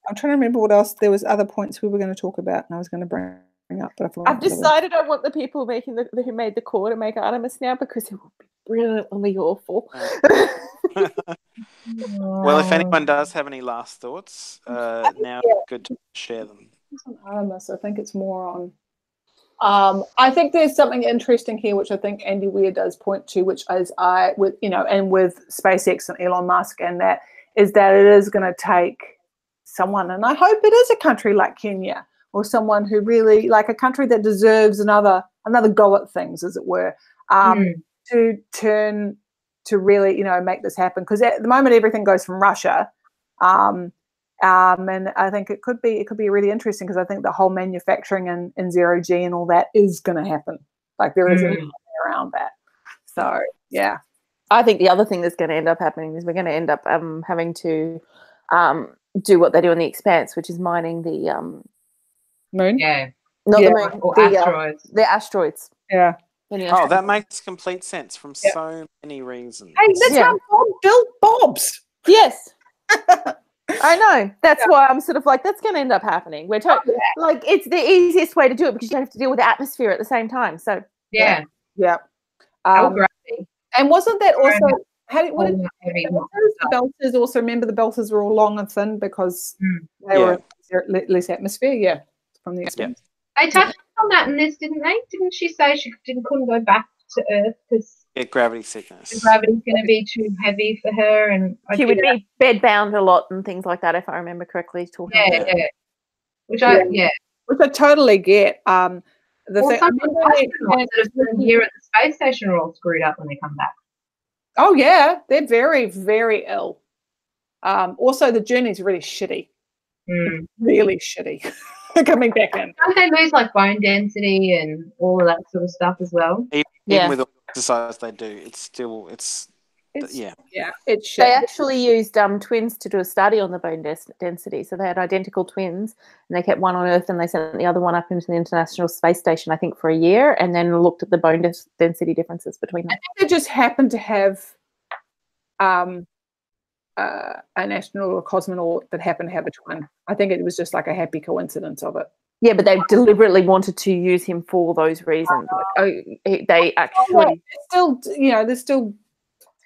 I'm trying to remember what else. There was other points we were going to talk about, and I was going to bring up, but I forgot. I've decided I want the people making who made the core to make Artemis now because it will be brilliantly awful. Well, if anyone does have any last thoughts, now good to share them. It's on Artemis. I think it's more on. I think there's something interesting here, which I think Andy Weir does point to, which is with SpaceX and Elon Musk, and that is that it is going to take someone, and I hope it is a country like Kenya or someone who really, like a country that deserves another go at things, as it were, to turn to really, make this happen. Because at the moment everything goes from Russia. And I think it could be really interesting because I think the whole manufacturing and zero G and all that is going to happen. Like there isn't anything around that. So yeah, I think the other thing that's going to end up happening is we're going to end up having to do what they do in the Expanse, which is mining the moon. Yeah, not the moon, or asteroids. The asteroids. Yeah. Oh, that makes complete sense from so many reasons. Hey, that's how Bob built Bob's. Yes. I know. That's why I'm sort of like, that's going to end up happening. We're like, it's the easiest way to do it because you don't have to deal with the atmosphere at the same time. So yeah. And wasn't that also the belters also? Remember, the belters were all long and thin because they were less atmosphere. From the Expanse. They touched on that in this, didn't they? Didn't she say she couldn't go back to Earth because gravity sickness. The gravity's going to be too heavy for her, and she would be bed bound a lot and things like that, if I remember correctly. Talking about which I totally get. The thing here at the space station are all screwed up when they come back. Oh yeah, they're very, very ill. Also, the journey's really shitty. Really shitty. Coming back in. Don't they lose like bone density and all of that sort of stuff as well? Even with all the exercise they do, it's shit. They actually used twins to do a study on the bone density. So they had identical twins, and they kept one on Earth, and they sent the other one up into the International Space Station, I think, for a year, and then looked at the bone density differences between them. I think they just happened to have an astronaut or a cosmonaut that happened to have a twin. I think it was just like a happy coincidence of it. Yeah, but they deliberately wanted to use him for those reasons. They actually there's still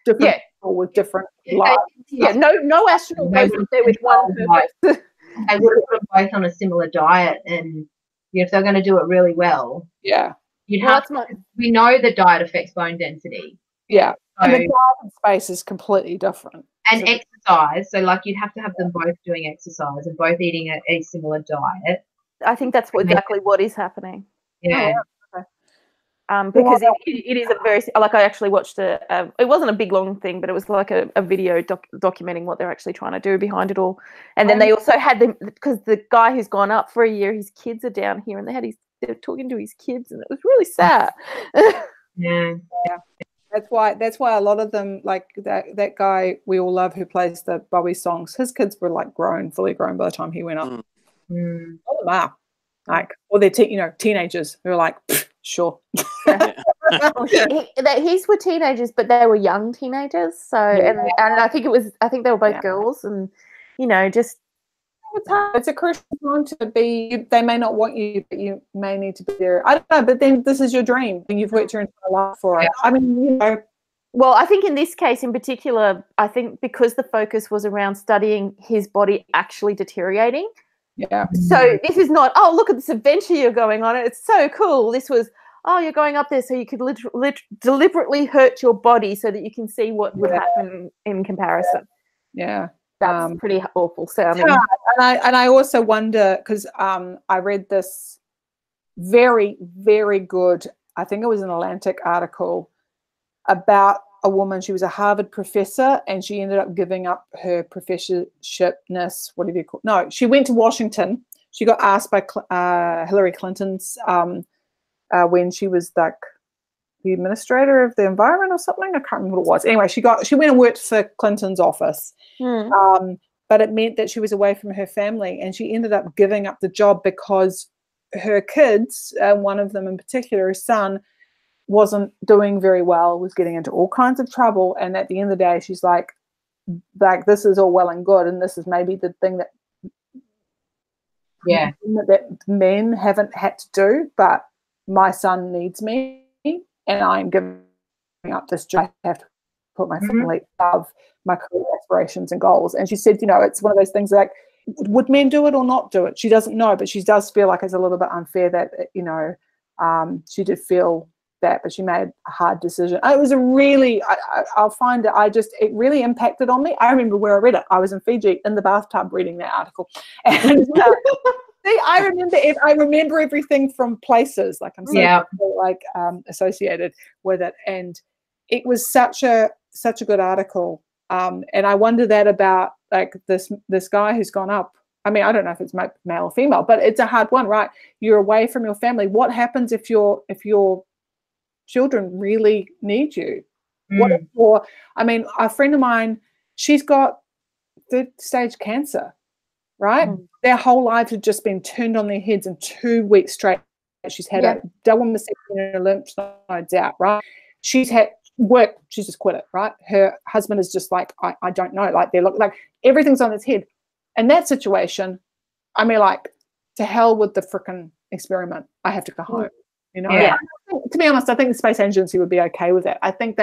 different people with different lives. No astronaut goes up there with one purpose. They would have put them both on a similar diet, and if they're going to do it really well, we know the diet affects bone density. Yeah, and the diet in space is completely different. And exercise, so like you'd have to have them both doing exercise and both eating a similar diet. I think that's exactly what is happening. Yeah. Because it is a very, like, I actually watched it wasn't a big long thing, but it was like a video documenting what they're actually trying to do behind it all. And then they also had them, because the guy who's gone up for a year, his kids are down here, and they're talking to his kids, and it was really sad. Yeah. That's why a lot of them, like that guy we all love who plays the Bowie songs, his kids were like fully grown by the time he went up. All of them are. Like, or they're teenagers who are like, sure. His were teenagers, but they were young teenagers. So and I think they were both girls, and just It's hard. It's a crucial time to be. They may not want you, but you may need to be there. I don't know, but then this is your dream, and you've worked your entire life for it. I mean, you know. Well, I think in this case in particular, I think because the focus was around studying his body actually deteriorating. Yeah. So this is not, oh, look at this adventure you're going on. It's so cool. This was, oh, you're going up there so you could deliberately hurt your body so that you can see what would happen in comparison. Yeah. That's pretty awful sounding. And I also wonder, because I read this very, very good, I think it was an Atlantic article about a woman. She was a Harvard professor, and she ended up giving up her professorshipness, whatever you call it. No, she went to Washington. She got asked by Hillary Clinton's when she was like the administrator of the environment or something. I can't remember what it was. Anyway, she went and worked for Clinton's office. But it meant that she was away from her family, and she ended up giving up the job because her kids, one of them in particular, her son, wasn't doing very well, was getting into all kinds of trouble. And at the end of the day, she's like this is all well and good, and this is maybe the thing that that men haven't had to do, but my son needs me, and I'm giving up this job. I have to put my family above my career aspirations and goals. And she said, you know, it's one of those things like, would men do it or not do it? She doesn't know, but she does feel like it's a little bit unfair that, you know, she did feel that, but she made a hard decision. It was a really, I'll find it, it really impacted on me. I remember where I read it. I was in Fiji in the bathtub reading that article. And see, I remember everything from places, like I'm so associated with it. And it was such a good article. And I wonder that about like this guy who's gone up. I mean, I don't know if it's male or female, but it's a hard one, right? You're away from your family. What happens if your children really need you? What if a friend of mine, she's got third stage cancer, right? Their whole lives have just been turned on their heads in 2 weeks straight. She's had a double mastectomy and her lymph nodes out, right? She's had work, she's just quit it, right? Her husband is just like, I don't know, like they look like everything's on his head. In that situation, I mean, like, to hell with the frickin' experiment. I have to go home. You know, to be honest, I think the space agency would be okay with that. I think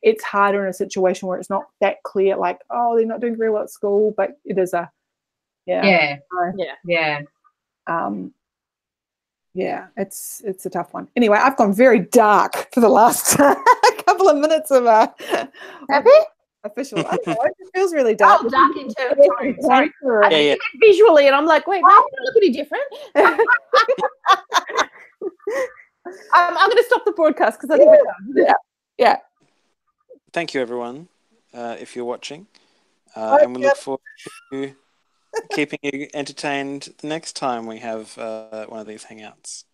it's harder in a situation where it's not that clear, like, oh, they're not doing very well at school, but it is it's a tough one. Anyway, I've gone very dark for the last couple of minutes of Happy? Official. I don't know, it feels really dark. Oh, dark in terms of time. Sorry. I think it visually, and I'm like, wait, why does it look any different? I'm going to stop the broadcast because I think we're done. Yeah. Thank you, everyone, if you're watching. And we look forward to keeping you entertained the next time we have one of these hangouts.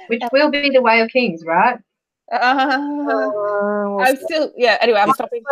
Which will be the Way of Kings, right? I'm still, anyway, I'm stopping.